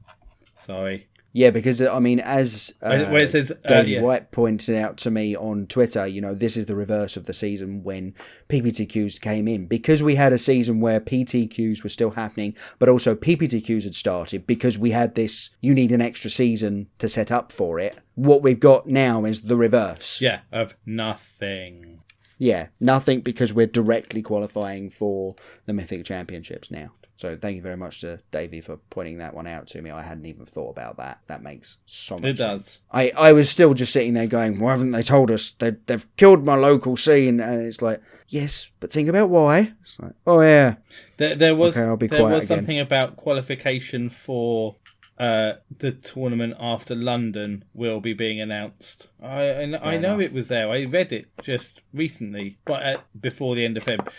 Sorry. Yeah, because, I mean, as where it says, Davey White pointed out to me on Twitter, this is the reverse of the season when PPTQs came in. Because we had a season where PTQs were still happening, but also PPTQs had started, because we had this, you need an extra season to set up for it. What we've got now is the reverse. Yeah, of nothing. Yeah, nothing, because we're directly qualifying for the Mythic Championships now. So thank you very much to Davey for pointing that one out to me. I hadn't even thought about that. That makes so much sense. It does. I was still just sitting there going, why haven't they told us? They've killed my local scene. And it's like, yes, but think about why. It's like, oh yeah. There was something about qualification for the tournament after London will be being announced. I know it was there. I read it just recently, but before the end of Feb.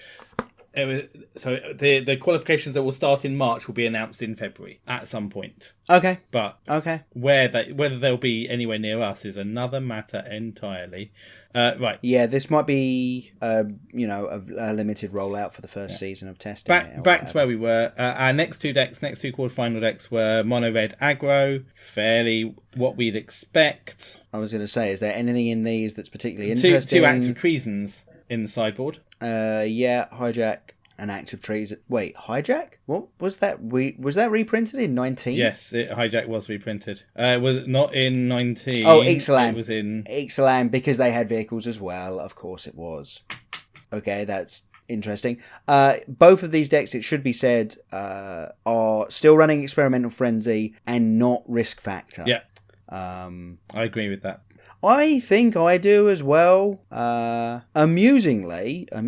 The qualifications that will start in March will be announced in February at some point. Okay. But whether they'll be anywhere near us is another matter entirely. Right. Yeah, this might be a limited rollout for the first season of testing. Back to where we were. Our next two quarterfinal decks were mono red aggro, fairly what we'd expect. I was going to say, is there anything in these that's particularly interesting? Two active treasons in the sideboard. Hijack and active treason. Wait, hijack? What was that? Was that reprinted in 19? Yes, hijack was reprinted. It was not in 19. Oh, Ixalan. It was in Ixalan, because they had vehicles as well. Of course it was. Okay, that's interesting. Both of these decks, it should be said, are still running Experimental Frenzy and not Risk Factor. Yeah. I agree with that. I think I do as well. Amusingly, the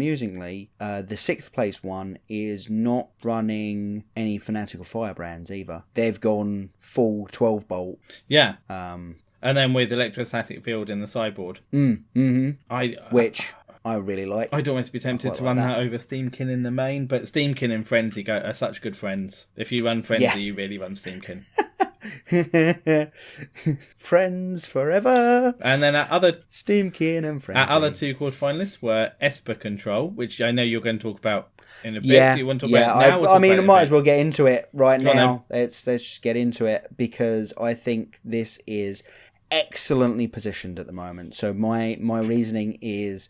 6th place one is not running any Fanatical Firebrands either. They've gone full 12 bolt. Yeah. And then with Electrostatic Field in the sideboard. Which I really like. I'd almost be tempted to run that over Steamkin in the main, but Steamkin and Frenzy are such good friends. If you run Frenzy, you really run Steamkin. Friends forever. And then our other Steamkin and Frenzy. Our other two quarterfinalists were Esper Control, which I know you're going to talk about in a bit. Do you want to talk about it now? I mean, I might as well get into it right now. Let's just get into it, because I think this is excellently positioned at the moment. So my reasoning is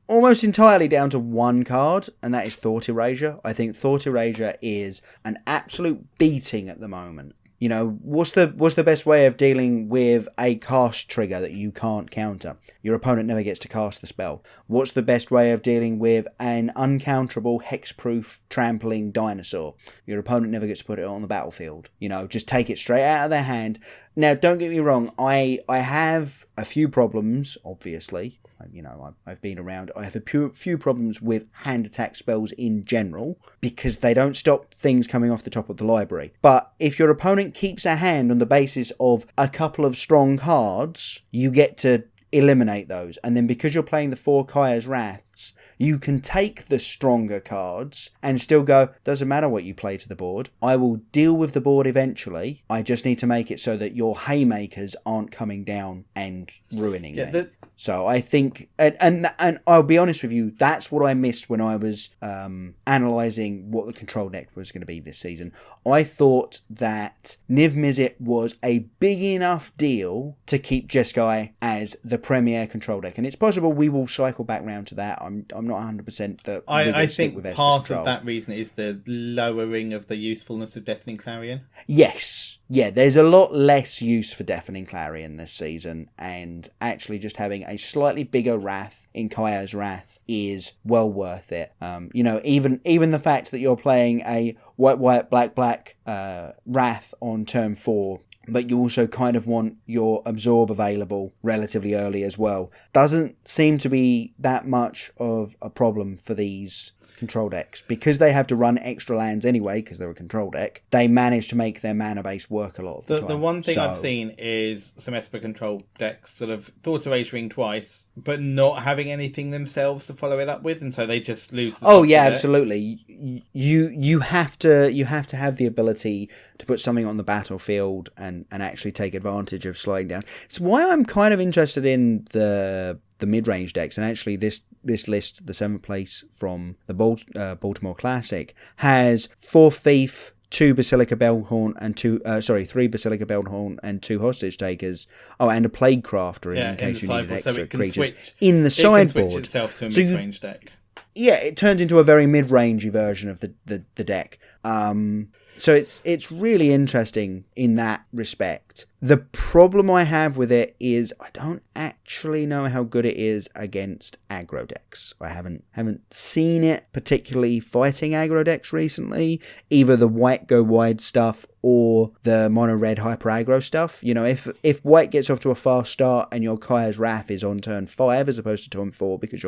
almost entirely down to one card, and that is Thought Erasure. I think Thought Erasure is an absolute beating at the moment. What's the best way of dealing with a cast trigger that you can't counter? Your opponent never gets to cast the spell. What's the best way of dealing with an uncounterable hexproof trampling dinosaur? Your opponent never gets to put it on the battlefield. Just take it straight out of their hand. Now, don't get me wrong. I have a few problems, obviously. I've been around. I have a few problems with hand attack spells in general, because they don't stop things coming off the top of the library. But if your opponent keeps a hand on the basis of a couple of strong cards, you get to eliminate those. And then because you're playing the 4 Kaya's Wraths, you can take the stronger cards and still go, doesn't matter what you play to the board. I will deal with the board eventually. I just need to make it so that your haymakers aren't coming down and ruining me. So I think, and I'll be honest with you, that's what I missed when I was analysing what the control deck was going to be this season. I thought that Niv Mizzet was a big enough deal to keep Jeskai as the premier control deck. And it's possible we will cycle back round to that. I'm not 100% that I think part of that reason is the lowering of the usefulness of Deafening Clarion. Yes. Yeah, there's a lot less use for Deafening Clarion this season, and actually just having a slightly bigger Wrath in Kaya's Wrath is well worth it. Even the fact that you're playing a white, black Wrath on turn 4, but you also kind of want your Absorb available relatively early as well, doesn't seem to be that much of a problem for these control decks. Because they have to run extra lands anyway, because they're a control deck, they manage to make their mana base work a lot of the time. The one thing I've seen is some Esper control decks sort of Thought Erasing twice, but not having anything themselves to follow it up with, and so they just lose the absolutely. You have to have the ability to put something on the battlefield and actually take advantage of slowing down. It's why I'm kind of interested in the the mid-range decks. And actually this list, the 7th place from the Baltimore Classic, has 4 Thief, 2 Basilica Bellhorn and 3 Basilica Bellhorn and 2 Hostage Takers. Oh, and a Plague Crafter in case you need extra creatures in the sideboard. It can switch itself to a mid-range deck. Yeah, it turns into a very mid-rangey version of the deck. So it's really interesting in that respect. The problem I have with it is I don't actually know how good it is against aggro decks. I haven't seen it particularly fighting aggro decks recently, either the white go wide stuff or the mono red hyper aggro stuff. You know, if white gets off to a fast start and your Kaya's Wrath is on turn 5 as opposed to turn 4 because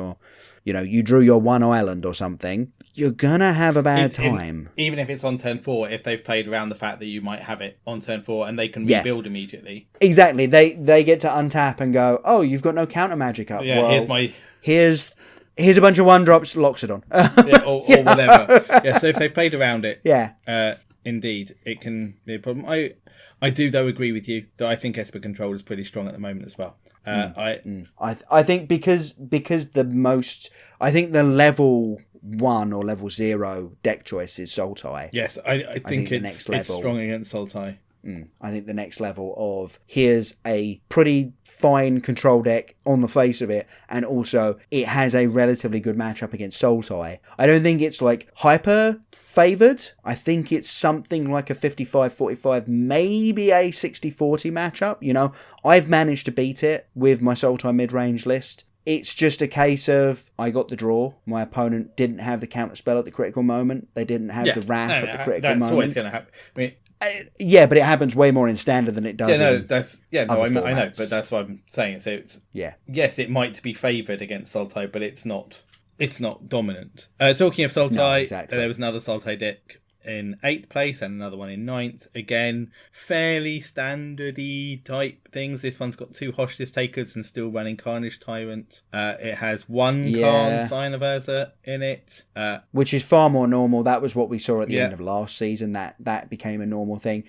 you drew your 1 island or something, you're gonna have a bad time. Even if it's on turn 4, if they've played around the fact that you might have it on turn 4 and they can rebuild immediately. Exactly. They get to untap and go, oh, you've got no counter magic up. Yeah, well, here's a bunch of 1-drops, Loxodon. or whatever. Yeah, so if they've played around it, indeed, it can be a problem. I do, though, agree with you that I think Esper Control is pretty strong at the moment as well. I think because I think the level 1 or level 0 deck choice is Sultai. Yes, I think it's strong against Sultai. I think the next level of here's a pretty fine control deck on the face of it, and also it has a relatively good matchup against Sultai. I don't think it's like hyper favoured. I think it's something like a 55-45, maybe a 60-40 matchup. I've managed to beat it with my Sultai mid-range list. It's just a case of I got the draw. My opponent didn't have the counter spell at the critical moment. They didn't have the Wrath at the critical moment. That's always going to happen. I mean, yeah, but it happens way more in standard than it does. I know, but that's what I'm saying. So yes, it might be favoured against Sultai, but it's not dominant. Talking of Sultai, there was another Sultai deck in 8th place and another one in 9th. Again, fairly standardy type things. This one's got 2 Hostage Takers and still running Carnage Tyrant. It has 1 Karn Sign of Urza in it. Which is far more normal. That was what we saw at the end of last season. That became a normal thing.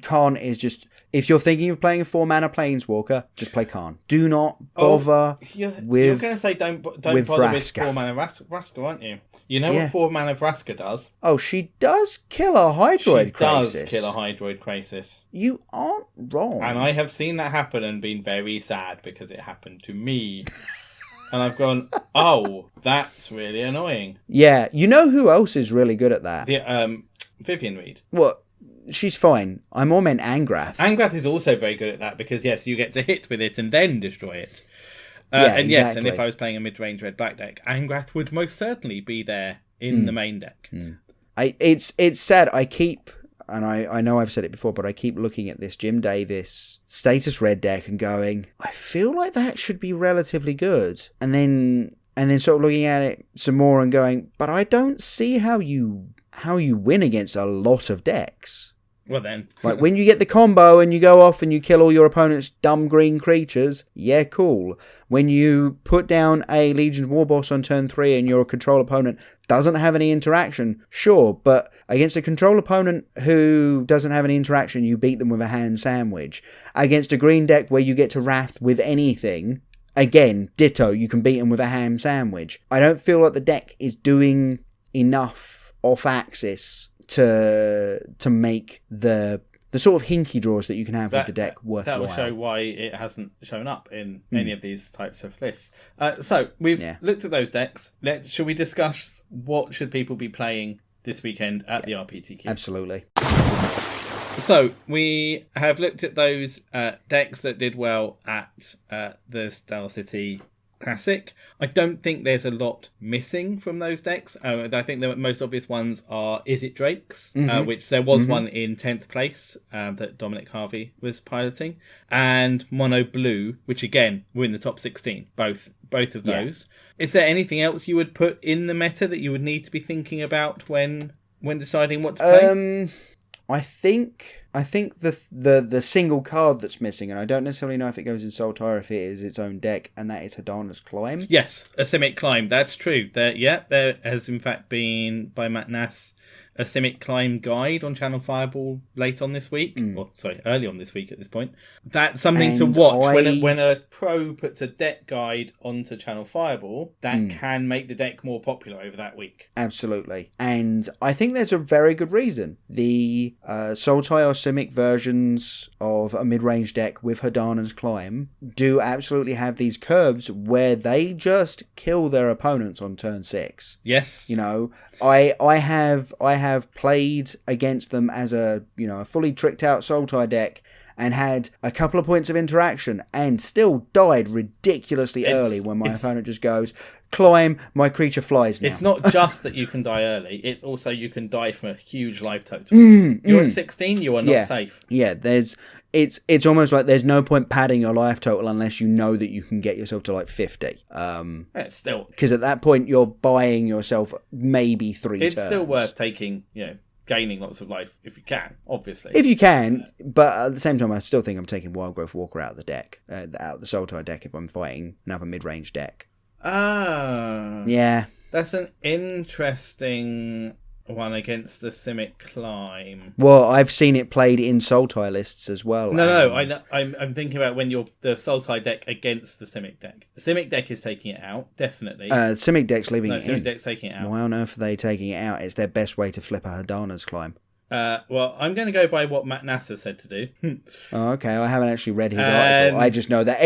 Karn is just... If you're thinking of playing a 4-mana Planeswalker, just play Karn. Do not bother with You're going to say don't bother with 4-mana Vraska, aren't you? You know what 4-mana Vraska does? Oh, she does kill a Hydroid Krasis. She does kill a Hydroid Krasis. You aren't wrong. And I have seen that happen and been very sad because it happened to me. And I've gone, oh, that's really annoying. Yeah, you know who else is really good at that? Vivian Reed. What? She's fine. I more meant Angrath. Angrath is also very good at that because, yes, you get to hit with it and then destroy it. Yes, and if I was playing a mid-range red-black deck, Angrath would most certainly be there in the main deck. It's sad. I keep, and I know I've said it before, but I keep looking at this Jim Davis status red deck and going, I feel like that should be relatively good. And then sort of looking at it some more and going, but I don't see how you win against a lot of decks. Well then. Like when you get the combo and you go off and you kill all your opponent's dumb green creatures, yeah, cool. When you put down a Legion War Boss on turn 3 and your control opponent doesn't have any interaction, sure, but against a control opponent who doesn't have any interaction, you beat them with a ham sandwich. Against a green deck where you get to Wrath with anything, again, ditto, you can beat them with a ham sandwich. I don't feel like the deck is doing enough off-axis to make the sort of hinky draws that you can have with the deck worthwhile. That will show why it hasn't shown up in any of these types of lists. So we've looked at those decks. Shall we discuss what should people be playing this weekend at the RPTQ? Absolutely. So we have looked at those decks that did well at the Star City Classic. I don't think there's a lot missing from those decks. I think the most obvious ones are Is It Drakes, which there was one in 10th place that Dominic Harvey was piloting, and Mono Blue, which again were in the top 16, both of those. Is there anything else you would put in the meta that you would need to be thinking about when deciding what to play? I think the single card that's missing, and I don't necessarily know if it goes in Sultai or if it is its own deck, and that is Hadana's Climb. Yes, a Simic Climb, that's true. There has in fact been, by Matt Nass, a Simic Climb guide on Channel Fireball late on this week. Or, sorry, early on this week at this point. That's something to watch. When a pro puts a deck guide onto Channel Fireball, that can make the deck more popular over that week. Absolutely. And I think there's a very good reason. The Sultai or Simic versions of a mid-range deck with Hidana's Climb do absolutely have these curves where they just kill their opponents on turn 6. Yes. You know, I have played against them as a fully tricked out Sultai deck and had a couple of points of interaction and still died ridiculously early when my opponent just goes, Climb, my creature flies now. It's not just that you can die early, it's also you can die from a huge life total. You're at 16, you are not safe. Yeah, it's almost like there's no point padding your life total unless you know that you can get yourself to like 50. It's still... Because at that point, you're buying yourself maybe 3 turns. It's still worth taking, gaining lots of life if you can, obviously. If you can, but at the same time, I still think I'm taking Wildgrowth Walker out of the deck, out of the Sultai deck if I'm fighting another mid-range deck. Ah. Yeah. That's an interesting one against the Simic Climb. Well, I've seen it played in Sultai lists as well. I'm thinking about when you're the Sultai deck against the Simic deck. The Simic deck is taking it out, definitely. Simic deck's leaving it in. Simic deck's taking it out. Why on earth are they taking it out? It's their best way to flip a Hidana's Climb. Well, I'm going to go by what Matt Nasser said to do. Oh, okay, I haven't actually read his article. I just know that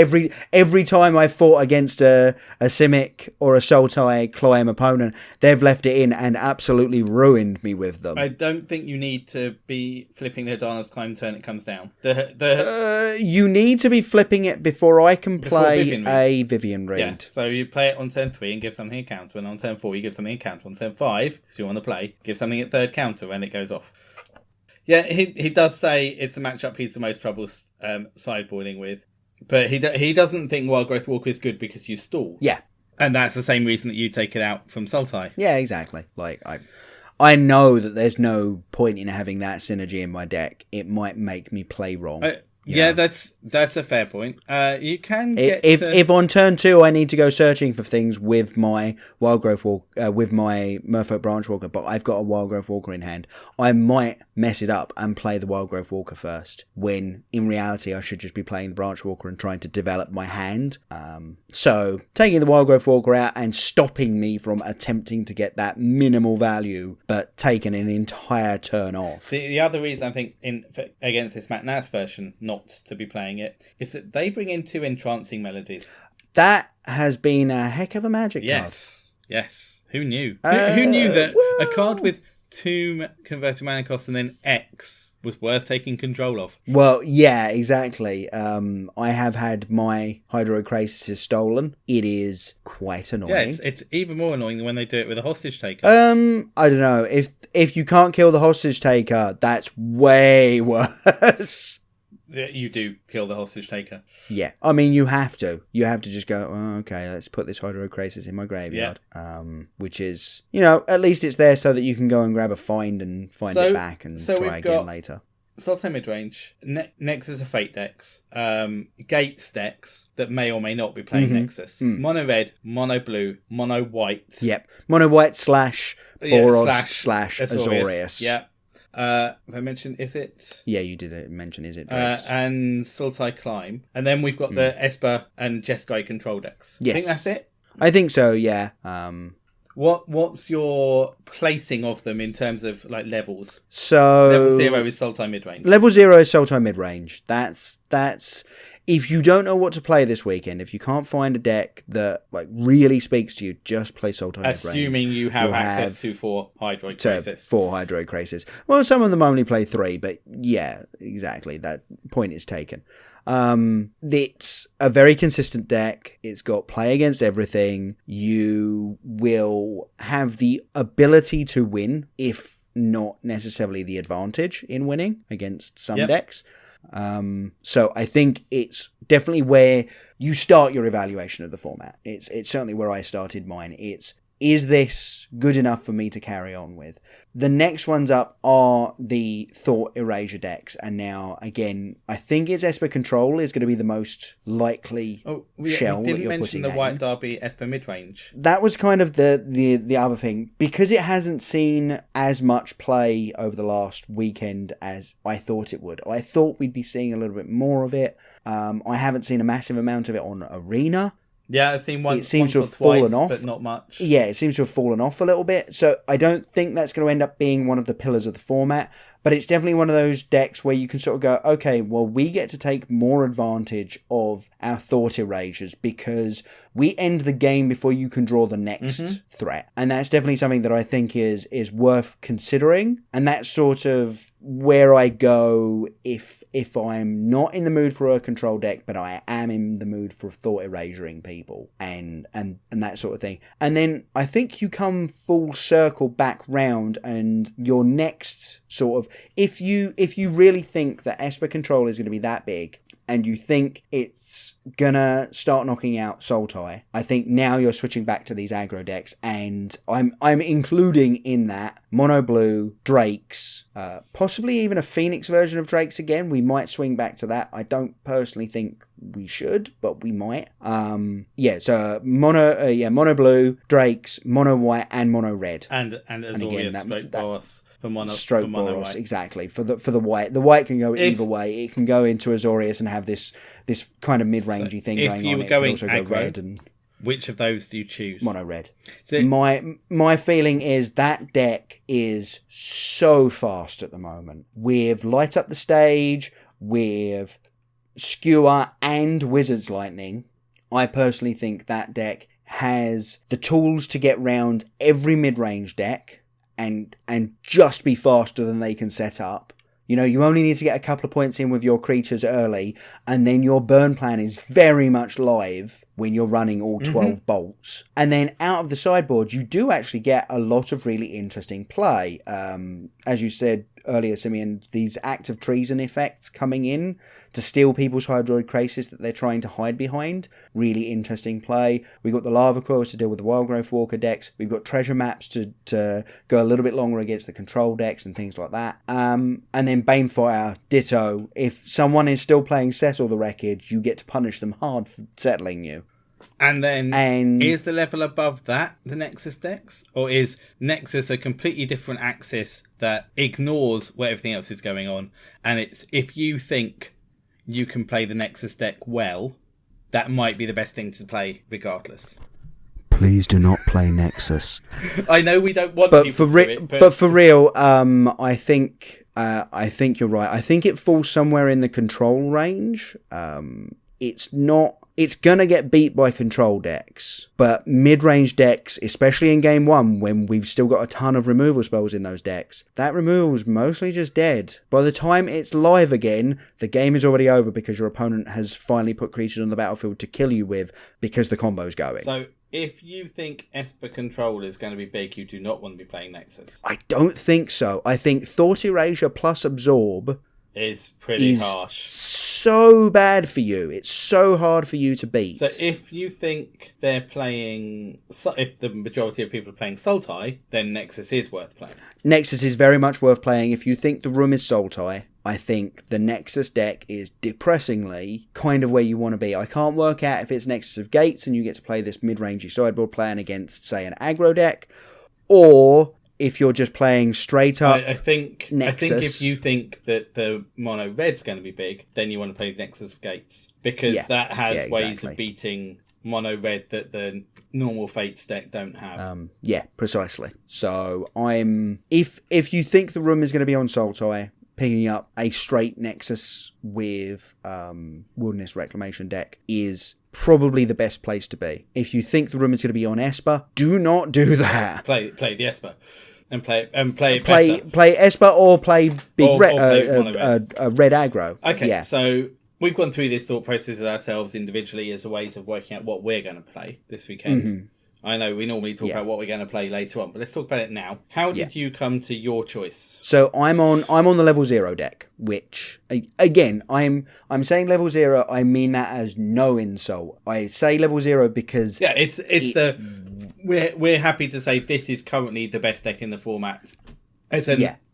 every time I fought against a Simic or a Sultai Climb opponent, they've left it in and absolutely ruined me with them. I don't think you need to be flipping the Hidana's Climb turn it comes down. You need to be flipping it before I can play a Vivian Reed. Yeah, so you play it on turn 3 and give something a counter, and on turn 4 you give something a counter. On turn 5, because you want to play, give something at third counter when it goes off. Yeah, he does say it's a matchup he's the most trouble sideboarding with. But he doesn't think Wildgrowth Walker is good because you stall. Yeah. And that's the same reason that you take it out from Sultai. Yeah, exactly. Like, I know that there's no point in having that synergy in my deck. It might make me play wrong. Yeah, that's a fair point. You can get if on turn 2 I need to go searching for things with my Wildgrowth Walker, with my Merfolk Branchwalker, but I've got a Wildgrowth Walker in hand, I might mess it up and play the Wildgrowth Walker first, when in reality I should just be playing the Branchwalker and trying to develop my hand. So taking the Wildgrowth Walker out and stopping me from attempting to get that minimal value, but taking an entire turn off. The other reason I think against this Matt Nass version not to be playing it is that they bring in 2 entrancing melodies. That has been a heck of a magic card. Yes. Who knew? Who knew that a card with 2 converted mana costs and then X was worth taking control of? Well, yeah, exactly. I have had my Hydrochrasis stolen. It is quite annoying. Yeah, it's even more annoying than when they do it with a hostage taker. I don't know. If you can't kill the hostage taker, that's way worse. You do kill the hostage taker. Yeah, I mean you have to. You have to just go, oh, okay, let's put this Hydrochrasis in my graveyard. Yeah. Which is, at least it's there so that you can go and grab a find and find it back and try again later. Sultai midrange, Nexus of Fate decks, Gates decks that may or may not be playing Nexus. Mono red, mono blue, mono white. Yep, mono white slash Boros slash Azorius. Yep. Have I mentioned Is It? Yeah, you did mention Is It. And Sultai Climb. And then we've got the Esper and Jeskai control decks. Yes. I think that's it? I think so, yeah. What's your placing of them in terms of like levels? So level 0 is Sultai midrange. Level 0 is Sultai midrange. That's if you don't know what to play this weekend, if you can't find a deck that like really speaks to you, just play Sultai midrange. Assuming you have access to 4 Hydrochrasis. 4 Hydrochrasis. Well, some of them only play 3, but yeah, exactly. That point is taken. It's a very consistent deck. It's got play against everything. You will have the ability to win, if not necessarily the advantage in winning against some decks. So I think it's definitely where you start your evaluation of the format. It's certainly where I started mine. It's is this good enough for me to carry on with? The next ones up are the Thought Erasure decks, and now again, I think it's Esper Control is going to be the most likely shell we that didn't you're mention putting the that White in. Derby Esper mid-range. That was kind of the other thing, because it hasn't seen as much play over the last weekend as I thought it would. I thought we'd be seeing a little bit more of it. I haven't seen a massive amount of it on Arena. Yeah, I've seen one. It seems once to have or twice, fallen off, but not much. Yeah, it seems to have fallen off a little bit. So I don't think that's going to end up being one of the pillars of the format. But it's definitely one of those decks where you can sort of go, okay, well, we get to take more advantage of our Thought Erasures because we end the game before you can draw the next threat. And that's definitely something that I think is worth considering. And that's sort of where I go if I'm not in the mood for a control deck, but I am in the mood for Thought Erasuring people and that sort of thing. And then I think you come full circle back round, and your next sort of, if you really think that Esper Control is going to be that big, and you think it's gonna start knocking out Sultai, I think now you're switching back to these aggro decks, and I'm including in that Mono Blue, Drakes, possibly even a Phoenix version of Drakes again. We might swing back to that. I don't personally think we should, but we might. So Mono Blue, Drakes, Mono White, and Mono Red. And Azorius stroke Boros for mono Boros, white. exactly. For the white. The white can go either way. It can go into Azorius and have this kind of mid-rangey thing going on. If you were It going can also aggro, go red and which of those do you choose? Mono Red. So, my feeling is that deck is so fast at the moment. With Light Up the Stage, with Skewer and Wizard's Lightning, I personally think that deck has the tools to get round every mid-range deck and just be faster than they can set up. You know, you only need to get a couple of points in with your creatures early, and then your burn plan is very much live when you're running all 12 bolts. And then out of the sideboard, you do actually get a lot of really interesting play. As you said earlier, Simeon, these active treason effects coming in to steal people's Hydroid Krasis that they're trying to hide behind. Really interesting play. We've got the Lava Coils to deal with the Wildgrowth Walker decks. We've got treasure maps to go a little bit longer against the control decks and things like that. And then Banefire, ditto. If someone is still playing Settle the Wreckage, you get to punish them hard for settling you. And then, is the level above that the Nexus decks? Or is Nexus a completely different axis that ignores what everything else is going on? And it's, if you think you can play the Nexus deck well, that might be the best thing to play regardless. Please do not play Nexus. I know we don't want but people for to do it, but for real, I think you're right. I think it falls somewhere in the control range. It's not. It's going to get beat by control decks, but mid-range decks, especially in game one, when we've still got a ton of removal spells in those decks, that removal is mostly just dead. By the time it's live again, the game is already over because your opponent has finally put creatures on the battlefield to kill you with because the combo's going. So if you think Esper Control is going to be big, you do not want to be playing Nexus. I don't think so. I think Thought Erasure plus Absorb is pretty harsh. So bad for you. It's so hard for you to beat. So if you think they're playing, if the majority of people are playing Sultai, then Nexus is worth playing. Nexus is very much worth playing. If you think the room is Sultai, I think the Nexus deck is depressingly kind of where you want to be. I can't work out if it's Nexus of Gates and you get to play this mid-rangey sideboard plan against, say, an aggro deck, or if you're just playing straight up Nexus. I think if you think that the mono red's going to be big, then you want to play Nexus of Gates, because that has ways of beating mono red that the normal Fates deck don't have. Precisely. So if you think the room is going to be on Sultai, picking up a straight Nexus with Wilderness Reclamation deck is probably the best place to be. If you think the room is going to be on Esper, do not do that. Play the Esper and play it better. Play Esper or play big red aggro. Okay, yeah. So we've gone through this thought process ourselves individually as a way of working out what we're going to play this weekend. Mm-hmm. I know we normally talk about what we're going to play later on, but let's talk about it now. How did you come to your choice? So I'm on the level 0 deck, which again, I'm saying level 0, I mean that as no insult. I say level 0 because it's the we're happy to say this is currently the best deck in the format.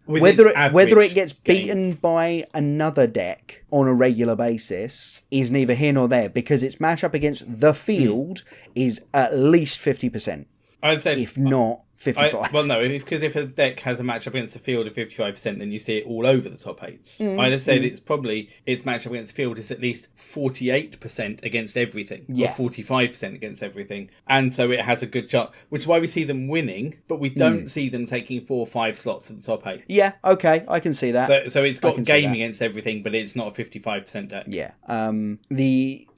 Whether it gets beaten by another deck on a regular basis is neither here nor there, because its matchup against the field is at least 50%. I'd say, if not 55. Well, no, because if a deck has a matchup against the field of 55%, then you see it all over the top 8s. I'd have said its matchup against the field is at least 48% against everything, or 45% against everything, and so it has a good chance. Which is why we see them winning, but we don't see them taking 4 or 5 slots of the top 8. Yeah, okay, I can see that. So it's got game against everything, but it's not a 55% deck. Yeah.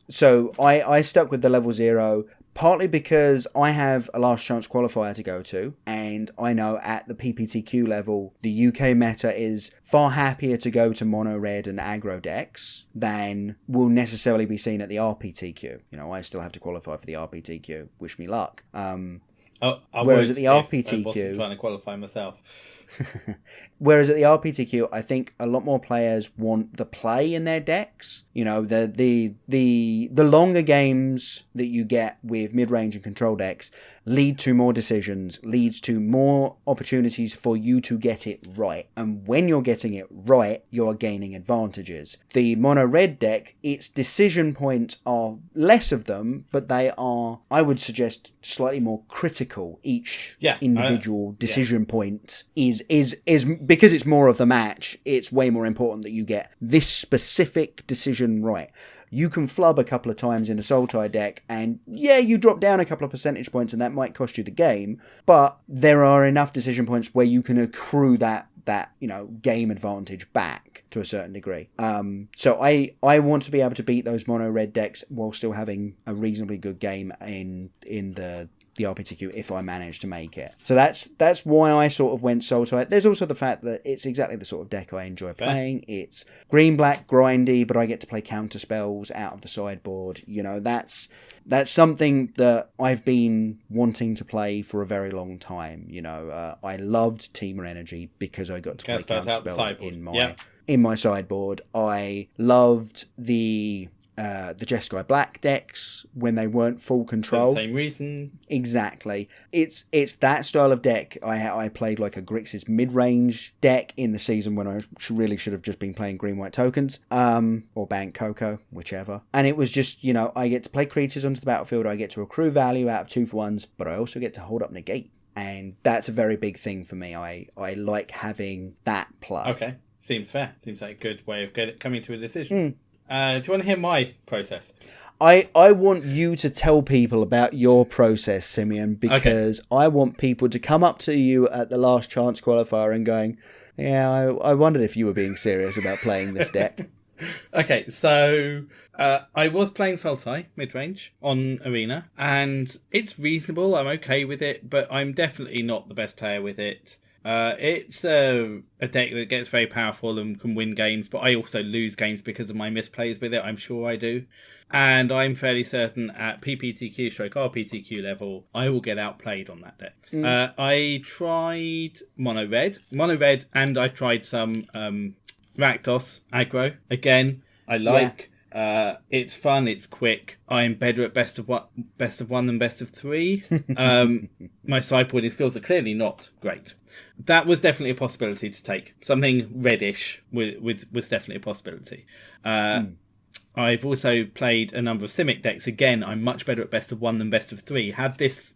So I stuck with the level 0. Partly because I have a last chance qualifier to go to, and I know at the PPTQ level, the UK meta is far happier to go to mono red and aggro decks than will necessarily be seen at the RPTQ. I still have to qualify for the RPTQ. Wish me luck. Whereas at the RPTQ, I wasn't trying to qualify myself. Whereas at the RPTQ, I think a lot more players want the play in their decks. The longer games that you get with mid-range and control decks lead to more decisions, leads to more opportunities for you to get it right. And when you're getting it right, you're gaining advantages. The mono-red deck, its decision points are less of them, but they are, I would suggest, slightly more critical. Each individual decision point is because it's more of the match, it's way more important that you get this specific decision right. You can flub a couple of times in a Sultai deck, and you drop down a couple of percentage points, and that might cost you the game, but there are enough decision points where you can accrue that game advantage back to a certain degree. So I want to be able to beat those mono red decks while still having a reasonably good game in the RPTQ if I manage to make it. So that's why I sort of went Sultai. There's also the fact that it's exactly the sort of deck I enjoy playing. It's green-black grindy, but I get to play counter spells out of the sideboard. That's something that I've been wanting to play for a very long time. I loved Teamer Energy because I got to play counter spells in my sideboard. I loved the Jeskai Black decks when they weren't full control. For the same reason. Exactly. It's that style of deck. I played like a Grixis mid-range deck in the season when I really should have just been playing green-white tokens, or Bank Coco, whichever. And it was just, I get to play creatures onto the battlefield, I get to accrue value out of 2-for-1s, but I also get to hold up negate. And that's a very big thing for me. I like having that play. Okay. Seems fair. Seems like a good way of coming to a decision. Do you want to hear my process? I want you to tell people about your process, Simeon, because I want people to come up to you at the last chance qualifier and going, I wondered if you were being serious about playing this deck. Okay, so I was playing Sultai mid-range on Arena, and it's reasonable. I'm okay with it, but I'm definitely not the best player with it. It's a deck that gets very powerful and can win games, but I also lose games because of my misplays with it. I'm sure I do. And I'm fairly certain at PPTQ/RPTQ level, I will get outplayed on that deck. I tried mono red, and I tried some Rakdos aggro. Again, I like. It's fun, it's quick. I'm better at best of one than best of 3. My sideboarding skills are clearly not great. That was definitely a possibility to take. Something reddish was definitely a possibility. I've also played a number of Simic decks. Again, I'm much better at best of 1 than best of 3. Had this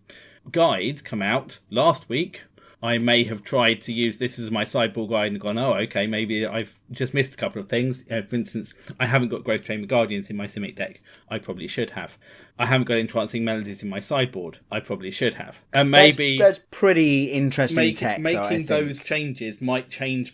guide come out last week, I may have tried to use this as my sideboard guide and gone, okay, maybe I've just missed a couple of things. For instance, I haven't got Growth Chamber Guardians in my Simic deck. I probably should have. I haven't got Entrancing Melodies in my sideboard. I probably should have. And maybe that's pretty interesting tech. Making those changes might change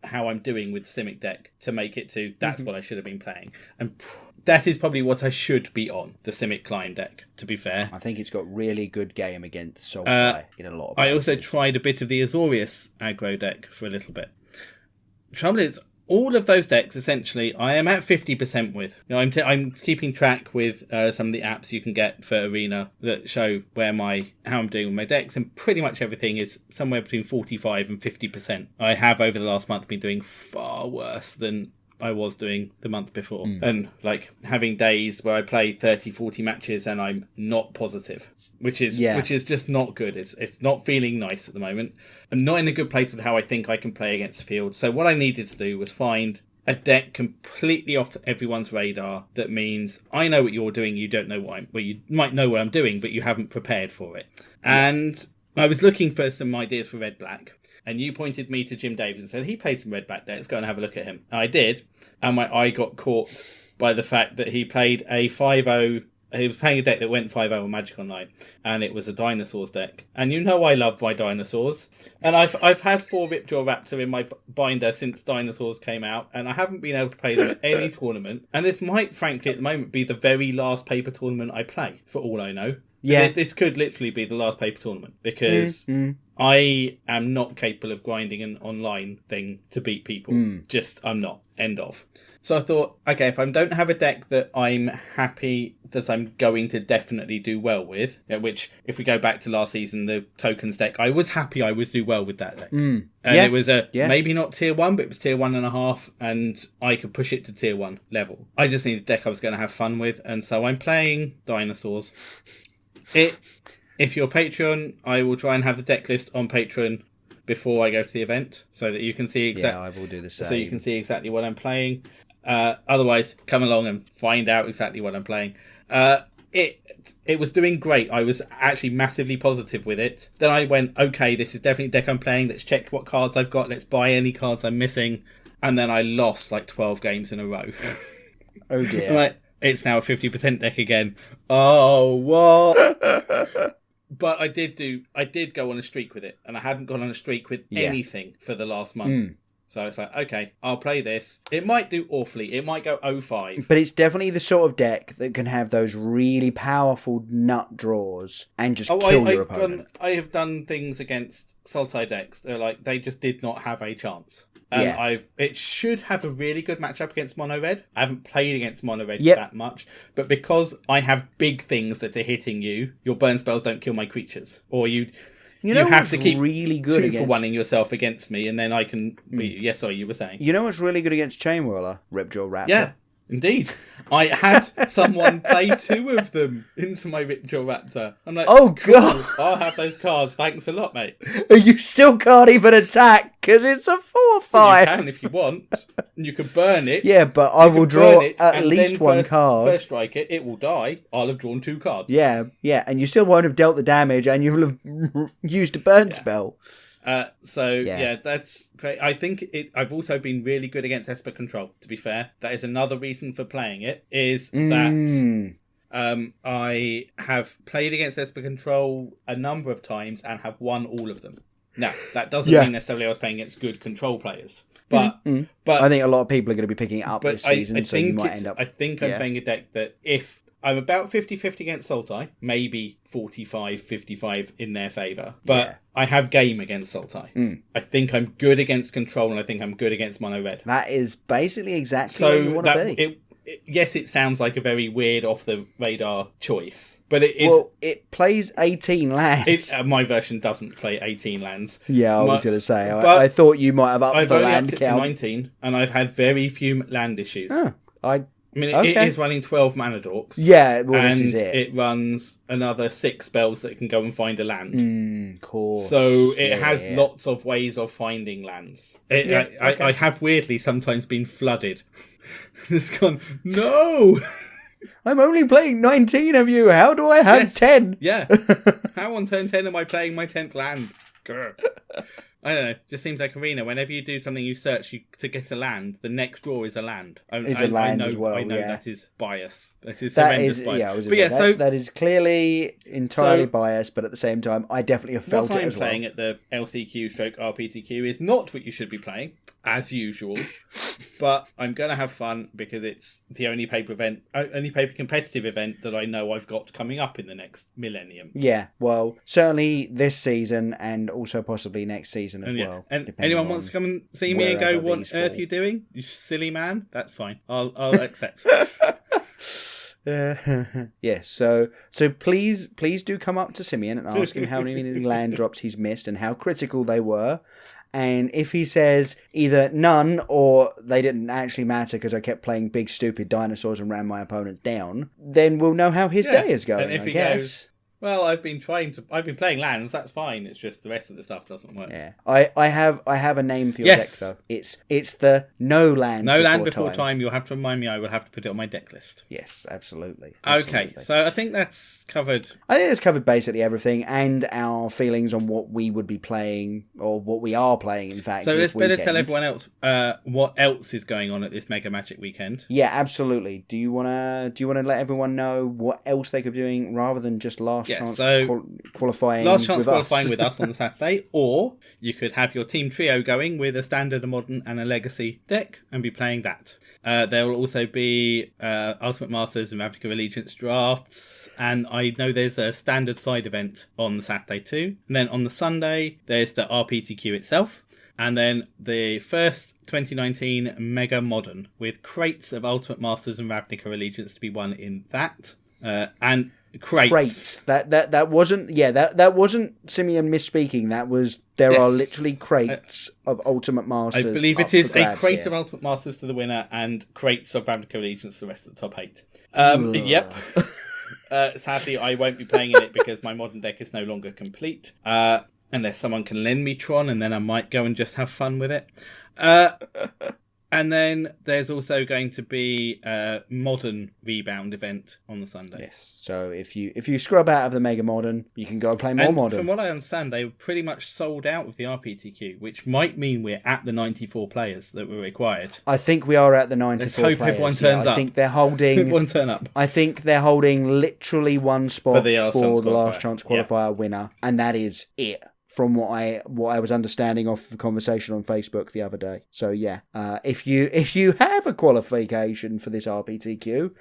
how I'm doing with the Simic deck to make it to that's what I should have been playing. And that is probably what I should be on, the Simic Climb deck, to be fair. I think it's got really good game against Sultai in a lot of places. I also tried a bit of the Azorius aggro deck for a little bit. The trouble is, all of those decks, essentially, I am at 50% with. I'm keeping track with some of the apps you can get for Arena that show how I'm doing with my decks, and pretty much everything is somewhere between 45 and 50%. I have, over the last month, been doing far worse than I was doing the month before. And like having days where I play 30, 40 matches and I'm not positive, which is just not good. It's not feeling nice at the moment. I'm not in a good place with how I think I can play against the field. So what I needed to do was find a deck completely off everyone's radar. That means I know what you're doing, you don't know you might know what I'm doing, but you haven't prepared for it. And I was looking for some ideas for red-black. And you pointed me to Jim Davis and said, he played some red-black decks, go and have a look at him. And I did, and my eye got caught by the fact that he played a 5-0... He was playing a deck that went 5-0 on Magic Online, and it was a dinosaurs deck. And you know I love my dinosaurs. And I've had 4 Ripjaw Raptor in my binder since dinosaurs came out, and I haven't been able to play them at any tournament. And this might, frankly, at the moment, be the very last paper tournament I play, for all I know. Yeah. This could literally be the last paper tournament, because I am not capable of grinding an online thing to beat people. Just, I'm not. End of. So I thought, okay, if I don't have a deck that I'm happy that I'm going to definitely do well with, which, if we go back to last season, the tokens deck, I was happy I would do well with that deck. And it was maybe not tier 1, but it was tier 1.5, and I could push it to tier 1 level. I just needed a deck I was going to have fun with, and so I'm playing dinosaurs. If you're Patreon, I will try and have the deck list on Patreon before I go to the event, so that you can see exactly. Yeah, I will do the same. So you can see exactly what I'm playing. Otherwise, come along and find out exactly what I'm playing. It was doing great. I was actually massively positive with it. Then I went, okay, this is definitely a deck I'm playing. Let's check what cards I've got. Let's buy any cards I'm missing. And then I lost like 12 games in a row. Oh dear. Like, it's now a 50% deck again. Oh, what? But I did go on a streak with it, and I hadn't gone on a streak with anything for the last month. So it's like, okay, I'll play this. It might do awfully. It might go 0-5. But it's definitely the sort of deck that can have those really powerful nut draws and just kill your opponent. I have done things against Sultai decks. They're like, they just did not have a chance. And it should have a really good matchup against Mono Red. I haven't played against Mono Red that much, but because I have big things that are hitting you, your burn spells don't kill my creatures, or you have to keep really good 2-for-1ing yourself against me, and then I can. Yes, sorry, you were saying. You know what's really good against Chain Whirler? Ripjaw Raptor. Yeah. Indeed. I had someone play 2 of them into my Ripjaw Raptor. I'm like, oh, God. Cool, I'll have those cards. Thanks a lot, mate. You still can't even attack because it's a 4/5. You can if you want. You can burn it. Yeah, but I will draw at least one card. First strike it will die. I'll have drawn 2 cards. Yeah, and you still won't have dealt the damage, and you'll have used a burn spell. That's great. I think I've also been really good against Esper Control, to be fair. That is another reason for playing it, is that I have played against Esper Control a number of times and have won all of them. Now, that doesn't mean necessarily I was playing against good control players. But I think a lot of people are going to be picking it up this season, so you might end up... I think I'm playing a deck that if... I'm about 50-50 against Sultai, maybe 45-55 in their favour. But I have game against Sultai. I think I'm good against control, and I think I'm good against Mono Red. That is basically exactly what you want to be. Yes, it sounds like a very weird off-the-radar choice, but it is... Well, it plays 18 lands. My version doesn't play 18 lands. Yeah, I was going to say. I thought you might have upped the land count. I've only upped it to 19, and I've had very few land issues. I mean, it is running 12 mana dorks. Yeah, well, and this is it. It runs another 6 spells that can go and find a land. Cool. So it has lots of ways of finding lands. I have weirdly sometimes been flooded. It's gone, no! I'm only playing 19 of you. How do I have 10? Yeah. How on turn 10 am I playing my 10th land? I don't know. Just seems like Arena. Whenever you do something, you search to get a land. The next draw is a land. It's a land as well. I know that is bias. That is that horrendous is, bias. That is clearly entirely biased. But at the same time, I definitely have felt it as well. What I'm playing at the LCQ/RPTQ is not what you should be playing, as usual. But I'm gonna have fun because it's the only paper competitive event that I know I've got coming up in the next millennium. Yeah. Well, certainly this season, and also possibly next season as well. And anyone wants to come and see me and go, what on earth are you doing? You silly man? That's fine. I'll accept. Yes, so please do come up to Simeon and ask him how many land drops he's missed and how critical they were, And if he says either none or they didn't actually matter because I kept playing big stupid dinosaurs and ran my opponents down, then we'll know how his day is going, and if I he guess. goes, well, I've been playing lands, that's fine. It's just the rest of the stuff doesn't work. Yeah. I have a name for your deck though. It's the no land before time. You'll have to remind me, I will have to put it on my deck list. Yes, absolutely. Okay, so I think that's covered. I think it's covered basically everything and our feelings on what we would be playing or what we are playing, in fact. So let's better tell everyone else what else is going on at this Mega Magic weekend. Yeah, absolutely. Do you wanna let everyone know what else they could be doing rather than just last chance qualifying? Last chance qualifying with us on the Saturday, or you could have your team trio going with a standard, a modern, and a legacy deck and be playing that. There will also be Ultimate Masters and Ravnica Allegiance drafts, and I know there's a standard side event on the Saturday too. And then on the Sunday, there's the RPTQ itself, and then the first 2019 Mega Modern with crates of Ultimate Masters and Ravnica Allegiance to be won in that, and crates. That wasn't Simeon misspeaking. That was there are literally crates of Ultimate Masters. I believe it is a crate of Ultimate Masters to the winner and crates of Ravnica Allegiance to the rest of the top 8. Yep. Sadly, I won't be playing in it because my modern deck is no longer complete. Unless someone can lend me Tron, and then I might go and just have fun with it. And then there's also going to be a modern rebound event on the Sunday. Yes. So if you scrub out of the Mega Modern, you can go and play more modern. From what I understand, they were pretty much sold out of the RPTQ, which might mean we're at the 94 players that were required. I think we are at the 94 Let's hope players. Everyone turns up. I think they're holding everyone turn up. I think they're holding literally one spot for the last chance qualifier winner, and that is it. From what I was understanding off the conversation on Facebook the other day. So yeah, if you have a qualification for this RPTQ,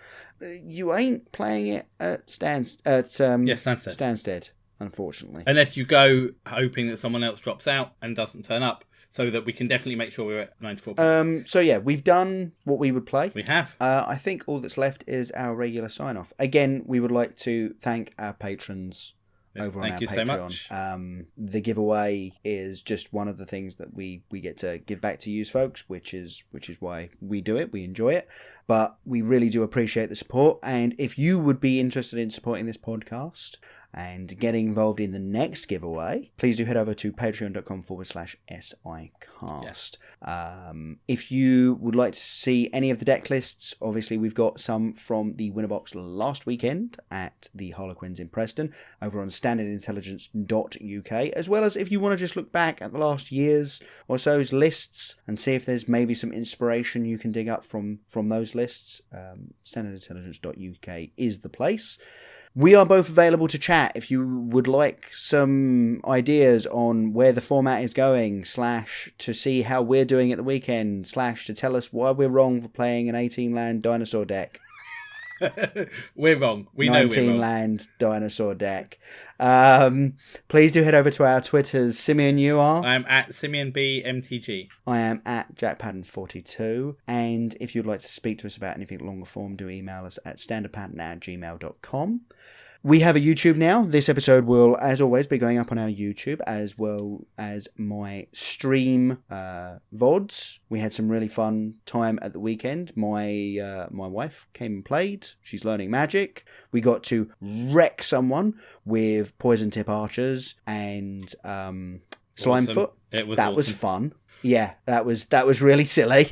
you ain't playing it at Stansted, unfortunately. Unless you go hoping that someone else drops out and doesn't turn up, so that we can definitely make sure we're at 94 points. So yeah, we've done what we would play. We have. I think all that's left is our regular sign off. Again, we would like to thank our patrons over on our Patreon. So much. The giveaway is just one of the things that we get to give back to you folks, which is why we do it. We enjoy it, but we really do appreciate the support. And if you would be interested in supporting this podcast and getting involved in the next giveaway, please do head over to patreon.com/SIcast. If you would like to see any of the deck lists, obviously we've got some from the winner box last weekend at the Harlequins in Preston over on standardintelligence.uk, as well as if you want to just look back at the last year's or so's lists and see if there's maybe some inspiration you can dig up from those lists. Standardintelligence.uk is the place. We are both available to chat if you would like some ideas on where the format is going, / to see how we're doing at the weekend, / to tell us why we're wrong for playing an 18-land dinosaur deck. We're wrong. We know we're wrong. 19-land dinosaur deck. Please do head over to our Twitters. Simeon, you are? I am at SimeonBMTG. I am at JackPattern42. And if you'd like to speak to us about anything longer form, do email us at standardpattern@gmail.com. We have a YouTube now. This episode will, as always, be going up on our YouTube, as well as my stream VODs. We had some really fun time at the weekend. My wife came and played. She's learning magic. We got to wreck someone with poison tip archers and Slimefoot. It was that awesome. Was fun. Yeah, that was really silly.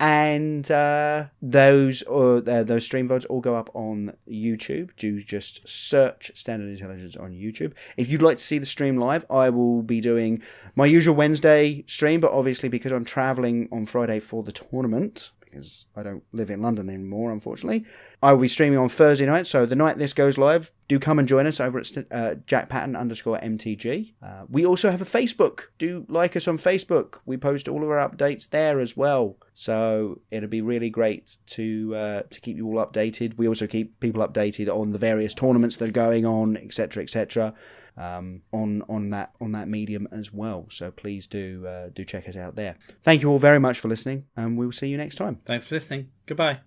And those stream VODs all go up on YouTube. Do just search Standard Intelligence on YouTube. If you'd like to see the stream live, I will be doing my usual Wednesday stream, but obviously because I'm travelling on Friday for the tournament, because I don't live in London anymore, unfortunately, I will be streaming on Thursday night. So the night this goes live, do come and join us over at JackPattern_MTG. We also have a Facebook. Do like us on Facebook. We post all of our updates there as well. So it'll be really great to keep you all updated. We also keep people updated on the various tournaments that are going on, etc., etc. On that medium as well. So please do check us out there. Thank you all very much for listening, and we'll see you next time. Thanks for listening. Goodbye.